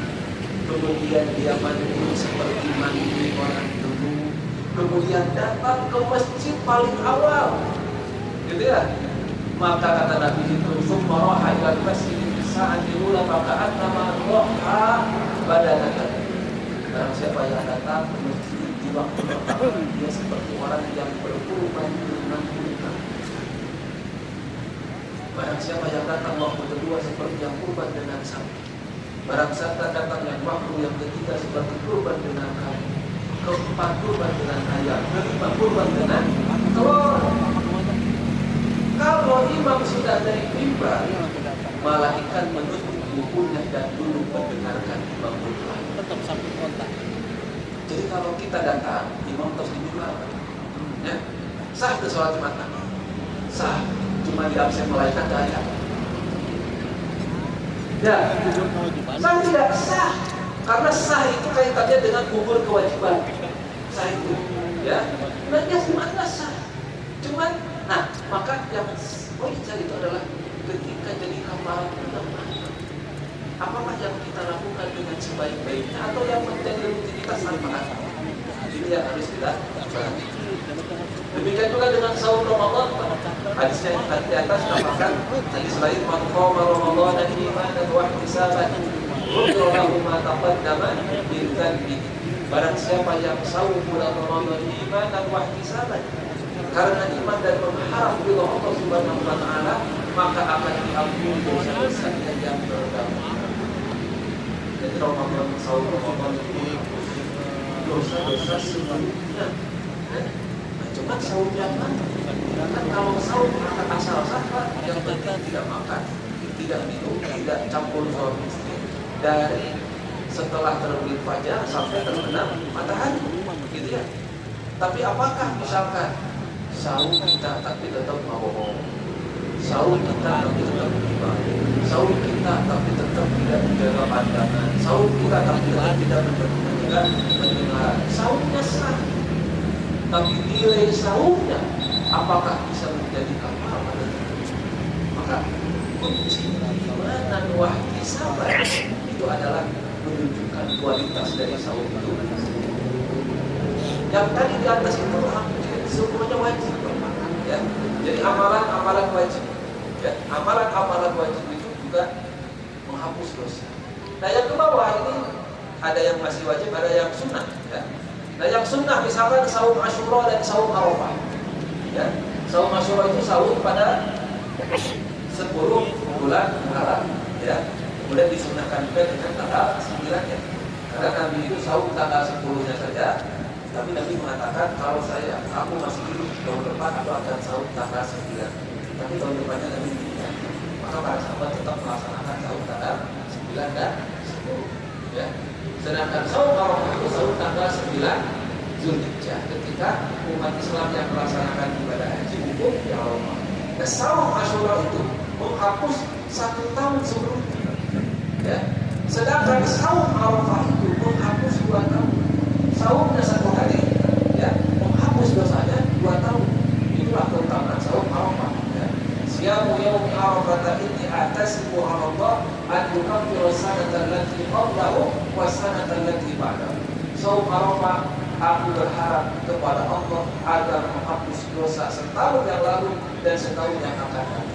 kemudian dia mandi seperti mandi orang dulu, kemudian datang ke masjid paling awal, gitu ya, maka kata Nabi itu, summa raha ila masjid sa'ati ula faka'at nama roha badanaka. Barang siapa yang datang ke masjid di waktu pertama, dia seperti orang yang berkurban dengan kita. Barang siapa yang datang waktu kedua seperti yang kurban dengan sapi. Barang siapa datang yang waktu yang ketiga seperti kurban dengan kambing. Keempat kurban dengan ayam. Kelima kurban dengan telur. Kalau imam sudah naik mimbar, malaikat menutup bukunya dan duduk mendengarkan imam khutbah. Tetap sampai kontak. Jadi kalau kita datang, imam terus di mimbar, ya, sah ke sholat Jumat? Sah, cuma di absen malaikat gak ada. Ya, sah tidak sah, karena sah itu kaitannya dengan gugur kewajiban. Sah itu, ya, nah dia Jumat gak sah. Cuman, nah maka yang poin saya itu adalah ketika jadi kamu amalan benar-benar. Apakah yang kita lakukan dengan sebaik-baiknya atau yang menjadi rutinitas tanpa hati? Ini yang harus kita perhatikan. Demikian juga dengan saum Ramadan. Hadisnya yang tadi di atas namakan hadis lain, man qama Ramadan imanan wa ihtisaban ghufira lahu ma taqaddama min dhanbihi. Barang siapa yang saum bulan Ramadan imanan wa ihtisaban, karena iman dan mengharap ridha Allah Subhanahu wa taala, maka akan diampuni dosa-dosanya yang terdahulu. Jadi Ramadan, saum Ramadan itu dosa-dosa sebelumnya. Cuma saum yang mana? Kan kalau saum maka asal sah, yang penting tidak makan, tidak minum, tidak campur suami istri dari setelah terbit fajar sampai terbenam matahari, gitu ya. Tapi apakah misalkan saum kita tapi tetap mabok, saum kita tapi tetap ibadah, saum kita tapi tetap tidak menjaga pandangan, saum kita tapi tetap tidak mendengar, saumnya sah, tapi nilai saumnya apakah bisa menjadi amal pada kita? Maka kunci imanan wa ihtisaban itu adalah menunjukkan kualitas dari saum itu. Yang tadi di atas itu hampir semuanya wajib, ya. Jadi amalan-amalan wajib, ya. Amalan-amalan wajib itu juga menghapus dosa. Nah yang ke bawah ini ada yang masih wajib, ada yang sunnah, ya. Nah yang sunnah misalkan saum Asyura dan saum Arafah, ya. Saum Asyura itu saum pada 10 bulan Muharram, ya. Kemudian disunnahkan juga dengan tanggal 9, ya. Karena Nabi itu saum tanggal 10-nya saja. Tapi Nabi mengatakan kalau aku masih hidup tahun depan aku akan saum tanggal 9. Tapi tahun depannya Nabi tidak. Maka para sahabat tetap melaksanakan saum tanggal 9 dan 10. Ya. Sedangkan saum Arafah itu saum tanggal 9 Zulhijjah ketika umat Islam yang melaksanakan ibadah haji wukuf di Arafah. Nah, saum Asyura itu menghapus 1 tahun sebelumnya. Ya. Sedangkan saum Arafah itu menghapus 2 tahun. Saumnya 1 hari, ya, menghapus dosanya 2 tahun. Itulah keutamaan saum Arafah. Ya. Siyamu yaumi Arafah inni atasibu 'ala Allah an yukaffiru sanata allati qablahu wa sanata allati ba'dahu. Saum Arafah, aku berharap kepada Allah agar menghapus dosa setahun yang lalu dan setahun yang akan datang.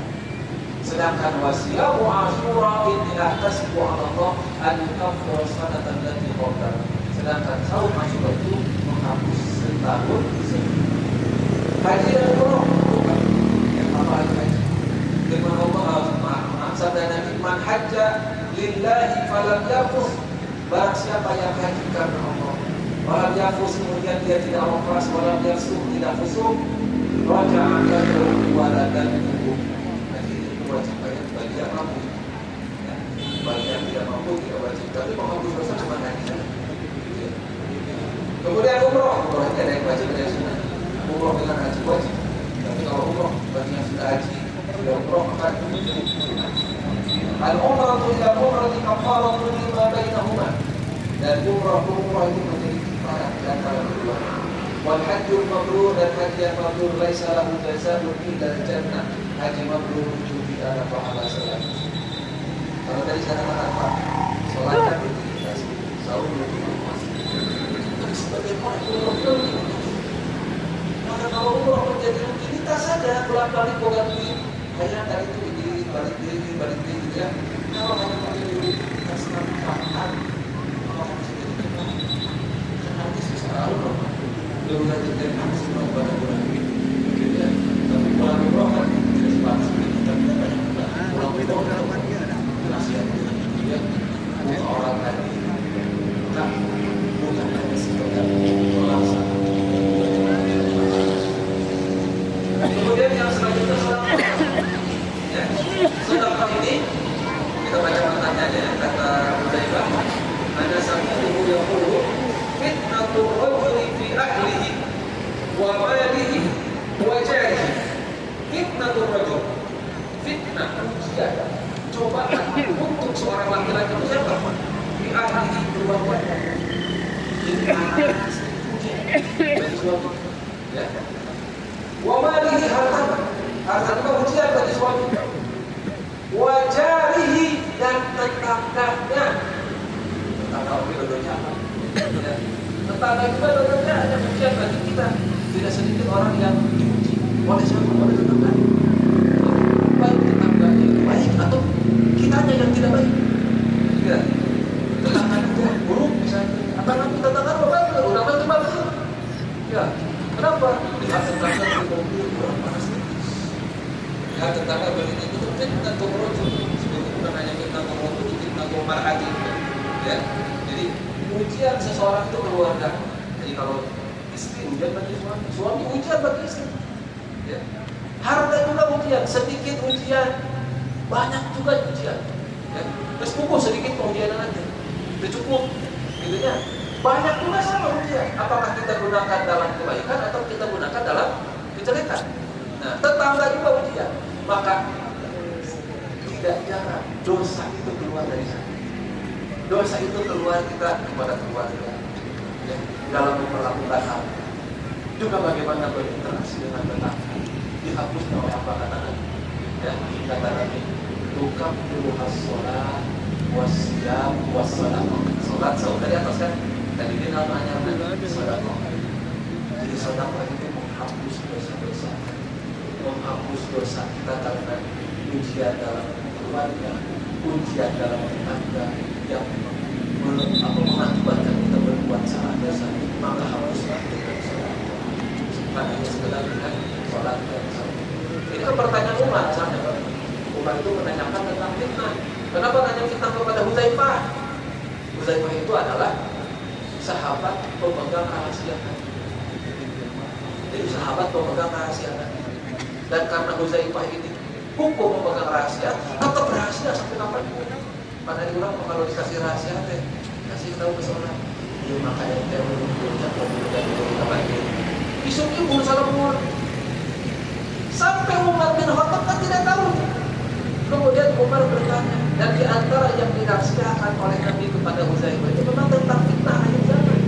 Sedangkan wasiyamu Asyura inni atasibu 'ala Allah an yukaffiru sanata allati qablahu. Sedangkan saum Asyura itu menghapus setahun sebelum. Haji dan umroh bukan. Yang apa haji? Firman Allah, sabda Nabi, man hajja lillahi falam yafus. Barang siapa yang haji karena Allah, walam yafus, kemudian dia tidak rafas, walam yafsuk, tidak fusuk, raja'a ajruhu waladan tubuh. Haji itu wajib bagi yang mampu. Ya. Bagi yang tidak mampu tidak wajib. Tapi menghapus dosa cuma haji saja. Kemudian umroh ada yang wajib, ada yang sunnah. Umroh dengan haji wajib. Tapi kalau umroh bagi yang sudah haji, sudah umroh akan al-umrah ila umrah kafaratu lima bainahuma. Dan umroh itu menjadi kifarah di antara kedua. Wal hajjul mabrur, dan haji yang mabrur laisa lahu jazaa'un illa jannah. Haji mabrur itu tidak ada pahala selain. Kalau tadi saya katakan apa? Salat dan rutinitas, saum rutinitas. Sebagai orang umroh, maka kalau umroh menjadi rutinitas saja, pulang-balik boga duit, hanya dari itu balik diri, gitu ya. Kalau hanya menjadi rutinitas tanpa maka masih jadi kita. Karena ini susah umroh, dia udah jadi maksimal pada bulan ini, gitu ya. Tapi pulang umroh kan tidak sepantas kita banyak juga. Pulang umroh kasihan, gitu ya. Bukan orang tadi, bukan hanya sekedar melaksanakan. Kemudian yang selanjutnya sedekah. Ya. Sedekah ini kita baca pertanyaannya, kata Hudzaifah, ada satu yaqulu fitnatur rajuli fi ahlihi wa malihi wa jarihi. Fitnatur rajul, fitnah ujian, cobaan untuk seorang laki-laki itu siapa? Fi ahlihi, keluarganya. Jadi anak istri bagi suami, ya. Wa malihi, harta itu ujian bagi suami. Wajar tetangganya. Tetangga oke dodonya apa? Ya. Tetangga juga dodonya ada ujian bagi kita. Tidak sedikit orang yang diuji oleh siapa? Oleh tetangga. Baik tetangganya itu baik atau kitanya yang tidak baik. Ya. Tetangga itu buruk misalnya. Atau nanti tetangga baik, orang baik cuma begitu. Ya. Kenapa? Lihat tetangga di mobil kurang panas. Ya tetangga begini itu fitnah tuh bukan hanya fitnah tuh fitnah mar'ati. Ya. Jadi ujian seseorang itu keluarga. Jadi kalau istri ujian bagi suami, suami ujian bagi istri. Ya. Harta juga ujian, sedikit ujian, banyak juga ujian. Ya. Terus pukul sedikit ujian aja, itu cukup. Gitu ya. Banyak juga sama ujian. Apakah kita gunakan dalam kebaikan atau kita gunakan dalam kejelekan? Nah, tetangga juga ujian. Maka tidak jarang dosa itu keluar dari sana. Dosa itu keluar kita kepada keluarga. Ya, dalam memperlakukan hal. Juga bagaimana berinteraksi dengan tetangga. Dihapusnya oleh apa kata Nabi? Ya, kata Nabi, tukam turuhas sholat, wasyam, wassalamah. Sholat dari atas kan? Tadi dia namanya sedekah. Jadi sedekah itu menghapus dosa-dosa, menghapus dosa kita karena ujian dalam keluarga, ujian dalam tetangga yang mengakibatkan kita berbuat salah dosa, maka hapuslah dengan sedekah. Bukan hanya sekedar dengan sholat dan salat. Ini kan pertanyaan Umar misalnya. Umar itu menanyakan tentang fitnah. Kenapa nanya fitnah kepada Hudzaifah? Hudzaifah itu adalah sahabat pemegang rahasia Nabi. Jadi sahabat pemegang rahasia Nabi. Dan karena Hudzaifah ini hukum pemegang rahasia, tetap rahasia sampai kapanpun. Pada orang kalau dikasih rahasia teh, kasih tahu ke seorang. Dia makanya dia menunjukkan kemudian kita bagi. Isuk ibu salah umur. Sampai Umar bin Khattab kan tidak tahu. Kemudian Umar bertanya, dan di antara yang dirahasiakan oleh Nabi kepada Hudzaifah itu memang tentang fitnah akhir zaman.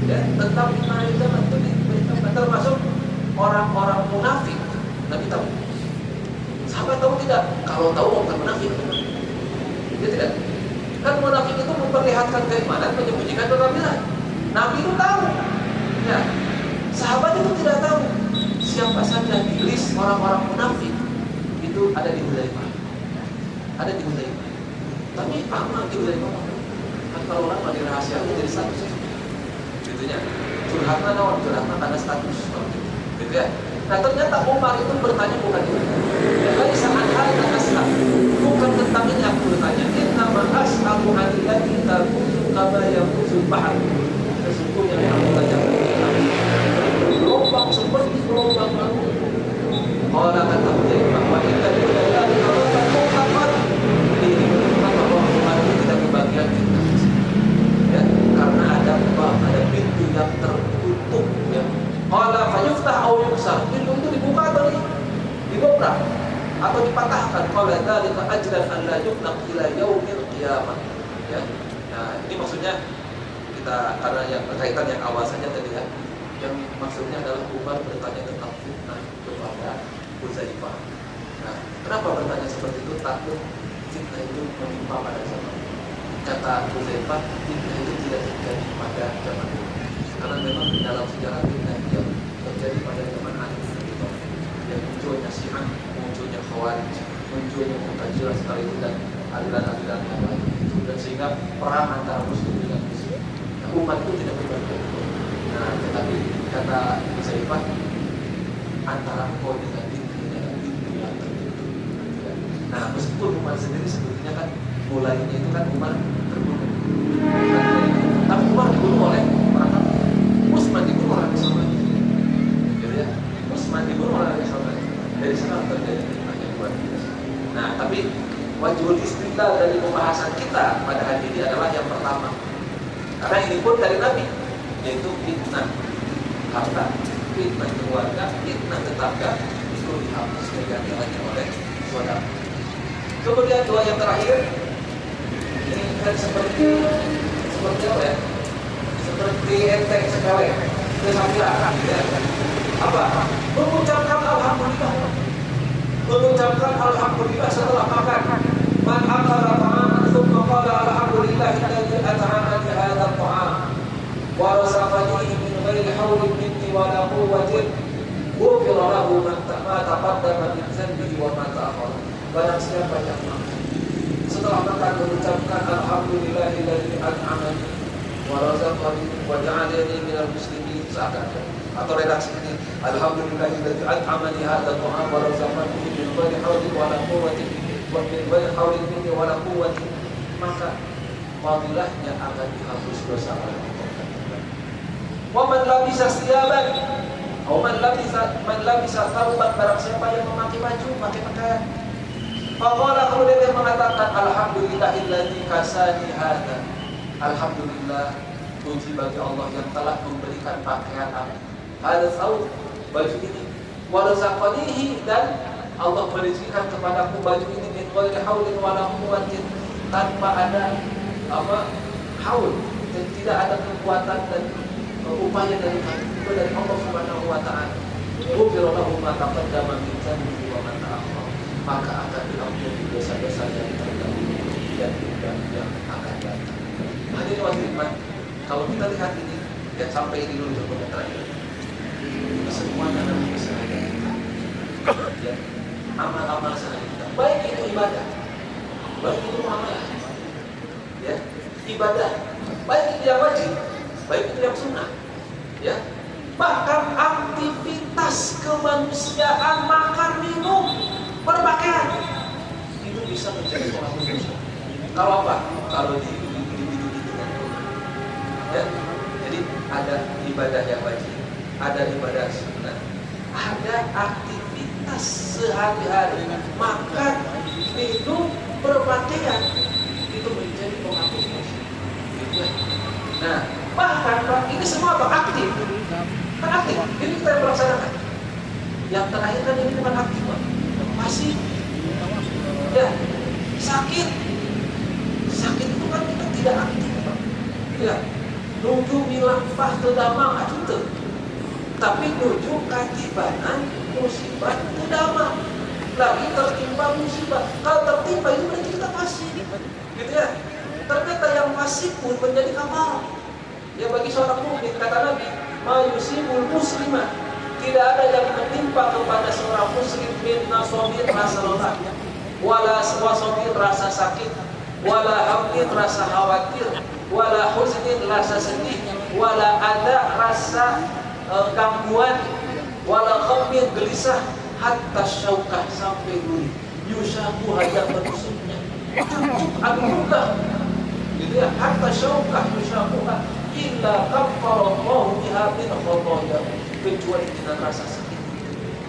Ya, tentang fitnah akhir zaman itu diberitakan, termasuk orang-orang munafik. Nabi tahu. Sahabat tahu tidak? Kalau tahu bukan munafik. Dia tidak. Kan munafik itu memperlihatkan keimanan, menyembunyikan kekafiran. Nabi itu tahu. Ya, sahabat itu tidak tahu. Siapa saja di list orang-orang munafik itu ada di Hudzaifah. Ada di Hudzaifah. Tapi lama di Hudzaifah. Kan kalau lama di rahasianya jadi status. Gitu ya. Curhatnya naon, curhatnya karena status. Gitu ya. Nah ternyata Umar itu bertanya bukan itu. Ya kali sangat hal dan asal. Bukan tentang ini aku bertanya. Inna ma'as aku hadiah kita kutu kaba yang kutu paham. Sesungguhnya yang aku tanyakan gelombang seperti gelombang laut. Orang kata Hudzaifah, wa inna lillahi wa inna ilaihi raji'un. Ini menunjukkan bahwa Umar itu tidak kebagian fitnah. Ya, karena ada pintu yang tertutup. Ya. Qala fayuftah aw yuksar. Pintu itu dibuka atau didobrak atau dipatahkan. Qala dzalika ajran an la yuqlaq ila yaumil qiyamah. Ya. Nah, ini maksudnya kita karena yang berkaitan yang awal saja tadi ya. Yang maksudnya adalah Umar bertanya tentang fitnah kepada Hudzaifah. Nah, kenapa bertanya seperti itu? Takut fitnah itu menimpa pada zaman. Kata Hudzaifah, fitnah itu tidak terjadi pada zaman itu. Karena memang di dalam sejarah fitnah yang terjadi pada zaman akhir itu, yang munculnya Syiah, munculnya Khawarij, munculnya Mu'tazilah sekali itu dan aliran-aliran yang lain itu, dan sehingga perang antara Muslim dengan Muslim. Nah, umat itu tidak berbeda. Nah, tetapi kata Hudzaifah, antara engkau dengan pintu yang tertutup. Nah, meskipun Umar sendiri sebetulnya kan mulainya itu kan Umar terbunuh. Tapi Umar dibunuh oleh orang kafir. Utsman dibunuh oleh Islam. Jadi ya, Utsman dibunuh oleh Islam. Dari sana terjadi fitnah yang luar biasa. Nah, tapi wajibul istidlal dari pembahasan kita pada hari ini adalah yang pertama. Karena ini pun dari Nabi, yaitu fitnah harta, fitnah keluarga, fitnah tetangga itu dihapus negatifnya oleh saudara. Kemudian doa yang terakhir ini kan seperti apa ya? Seperti enteng sekali, kesampiran. Ya. Apa? Mengucapkan alhamdulillah. Mengucapkan alhamdulillah setelah makan. Man akala ma'an maka mengucapkan alhamdulillahilladzi an'amani wa razaqani wa ja'alani minal muslimin seakan-akan. Atau redaksi ini, alhamdulillahilladzi an'amani hadza ta'am wa razaqani min ghairi haulin wa la quwwati wa min ghairi haulin minni wa la quwwati, maka fadilahnya akan dihapus dosa oleh Allah. Wa man labisa siyaban, man labisa thawban, barang siapa yang memakai baju, memakai pakaian. Faqala, kemudian dia mengatakan alhamdulillahilladzi kasani hadza. Alhamdulillah, puji bagi Allah yang telah memberikan pakaian aku. Hadza thawb, baju ini. Wa razaqanihi, dan Allah merezekikan kepadaku baju ini min ghairi haulin wala quwwatin, tanpa ada haul, dan tidak ada kekuatan dan upaya dari Allah Subhanahu wa taala. Ghufira lahu ma taqaddama min dhanbihi wa ma ta'akhkhara, maka akan diampuni dosa-dosa yang terdahulu dan yang akan datang. Hadirin wasiman, kalau kita lihat ini, ya sampai ini dulu untuk terakhir. Semua adalah keseharian kita. Ya, amal-amal sehari kita, baik itu ibadah, baik itu amalan, ya, ibadah, baik itu yang wajib, baik itu yang sunnah, ya, bahkan aktivitas kemanusiaan, makan, minum, berpakaian, itu bisa menjadi penghapus dosa. Kalau apa? Kalau ya, jadi ada ibadah yang wajib, ada ibadah sunnah, ada aktivitas sehari-hari, makan, minum, berpakaian, itu menjadi penghapus dosa. Nah, bahkan ini semua apa? Aktif. Kan aktif. Ini kita yang melaksanakan. Yang terakhir kan ini bukan aktif, Pak. Pasif. Ya, sakit. Sakit itu kan kita tidak aktif, Pak. Ya, nuju milampah tedamang itu. Tapi nuju katibanan musibah tedamang. Lagi tertimpa musibah. Kalau tertimpa itu berarti kita pasif. Gitu ya. Ternyata yang pasif pun menjadi kamal. Ya, bagi seorang mukmin, kata Nabi, ma yusibul muslimah, tidak ada yang menimpa kepada seorang muslim min nasabin, rasa lelah, wala wasabin, rasa sakit, wala hammin, rasa khawatir, wala huznin, rasa sedih, wala ada, rasa gangguan, wala khammin, gelisah, hatta syaukah, sampai duri, yushaku, hanya menusuknya, aduh, gitu ya, hatta syaukah yushakuha illa kaffarallahu biha min khotaya, kecuali dengan rasa sakit,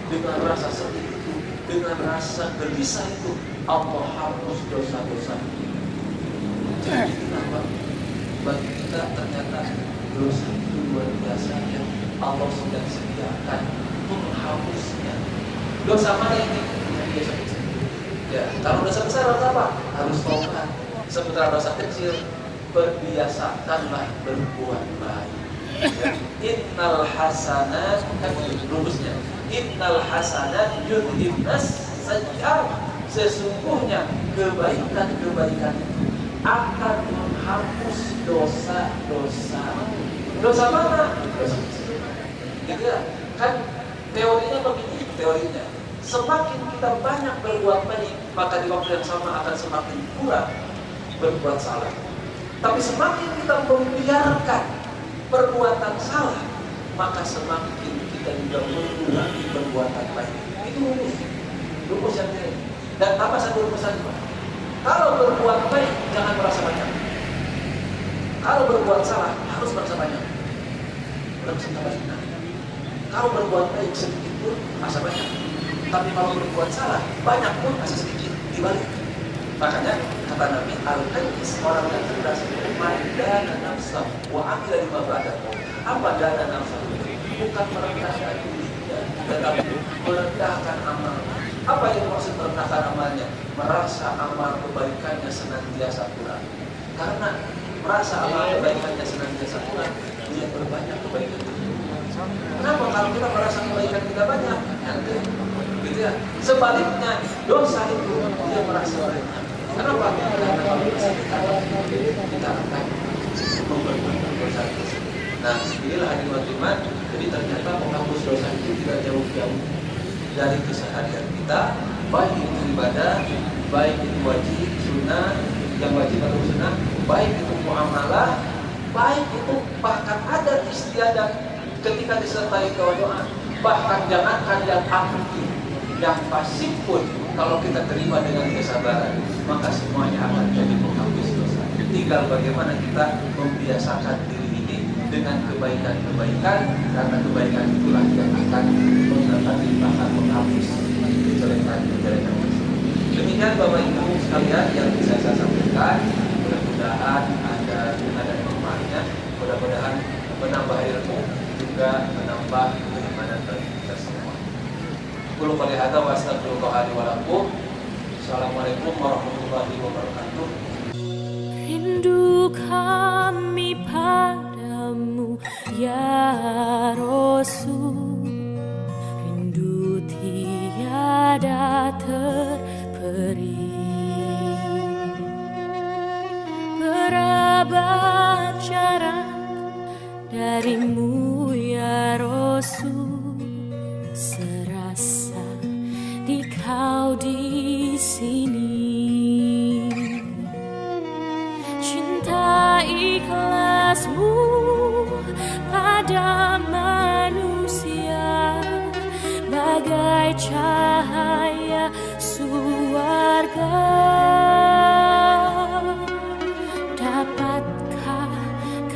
dengan rasa sedih itu, dengan rasa gelisah itu, Allah hapus dosa-dosa. Jadi kenapa? Bagi kita ternyata dosa itu luar biasa yang Allah sudah sediakan menghapusnya. Dosa mana ini? Yang biasa kecil. Ya, kalau dosa besar harus apa? Harus taubat. Sementara dosa kecil, berbiasakanlah berbuat baik. Ya. Innal hasanat, kan rumusnya, innal hasanat yudhibnas sayyi'at, sesungguhnya kebaikan-kebaikan itu akan menghapus dosa-dosa. Dosa mana? Dosa kecil. Gitu ya. Kan teorinya begini, teorinya, semakin kita banyak berbuat baik, maka di waktu yang sama akan semakin kurang berbuat salah. Tapi semakin kita membiarkan perbuatan salah, maka semakin kita juga mengurangi perbuatan baik. Itu rumus yang ini. Dan apa satu rumusan? Kalau berbuat baik jangan merasa banyak. Kalau berbuat salah harus merasa banyak. Kalau berbuat baik sedikit pun merasa banyak. Tapi kalau berbuat salah banyak pun masih sedikit, dibalik. Makanya kata Nabi, al-qais, orang yang cerdas, dana nafsah wa amila lima ba'dahu. Apa dana nafsah? Bukan merendahkan dirinya, tetapi merendahkan amal. Apa yang maksud merendahkan amalnya? Merasa amal kebaikannya senantiasa kurang. Karena merasa amal kebaikannya senantiasa kurang, dia berbanyak kebaikan itu. Kenapa? Kalau kita merasa kebaikan kita banyak, nanti gitu ya. Sebaliknya, dosa itu dia merasa banyak. Kenapa? Karena kalau kita akan memperbuat dosa itu. Nah, inilah hadirin iman. Jadi ternyata menghapus dosa itu tidak jauh-jauh dari keseharian kita, baik itu ibadah baik itu wajib, sunnah, yang wajib atau sunnah, baik itu muamalah, baik itu bahkan adat istiadat ketika disertai doa. Bahkan jangankan yang aktif, yang pasif pun kalau kita terima dengan kesabaran, maka semuanya akan jadi penghapus dosa. Tinggal bagaimana kita membiasakan diri ini dengan kebaikan-kebaikan, karena kebaikan itulah yang akan menghapus kejelekan-kejelekan tersebut. Demikian Bapak Ibu sekalian yang bisa saya sampaikan. Mudah-mudahan ada manfaatnya, mudah-mudahan menambah ilmu, juga menambah keimanan bagi kita semua. Qul qali hadza wa astaghfirullah li wa lakum. Assalamualaikum warahmatullahi wabarakatuh. Rindu kami padamu ya Rasul, rindu tiada terperi. Berabad jarak darimu ya Rasul, serasa di kau di sini. Cinta ikhlasmu pada manusia bagai cahaya surga. Dapatkah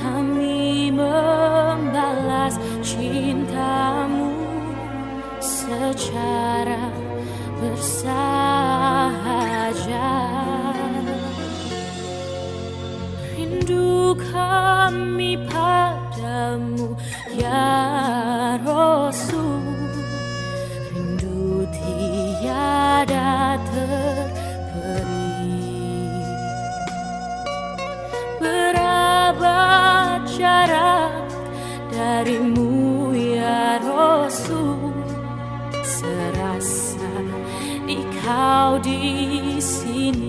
kami membalas cintamu secara bersahaja? Rindu kami padamu ya Rasul, rindu tiada terperi. Berabad jarak darimu ya Rasul, serasa di kau di sini.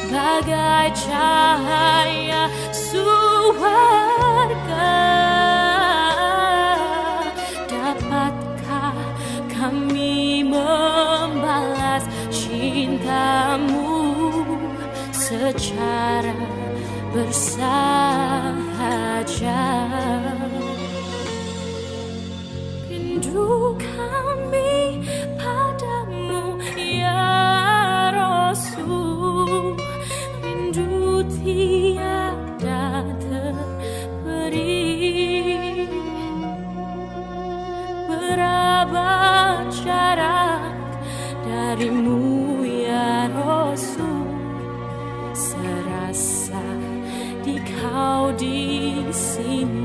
Bagai cahaya surga, dapatkah kami membalas cintamu secara bersahaja? Rindu kami padamu ya Rasul, rindu tiada terperi. Berabad jarak darimu ya Rasul, serasa di kau di sini.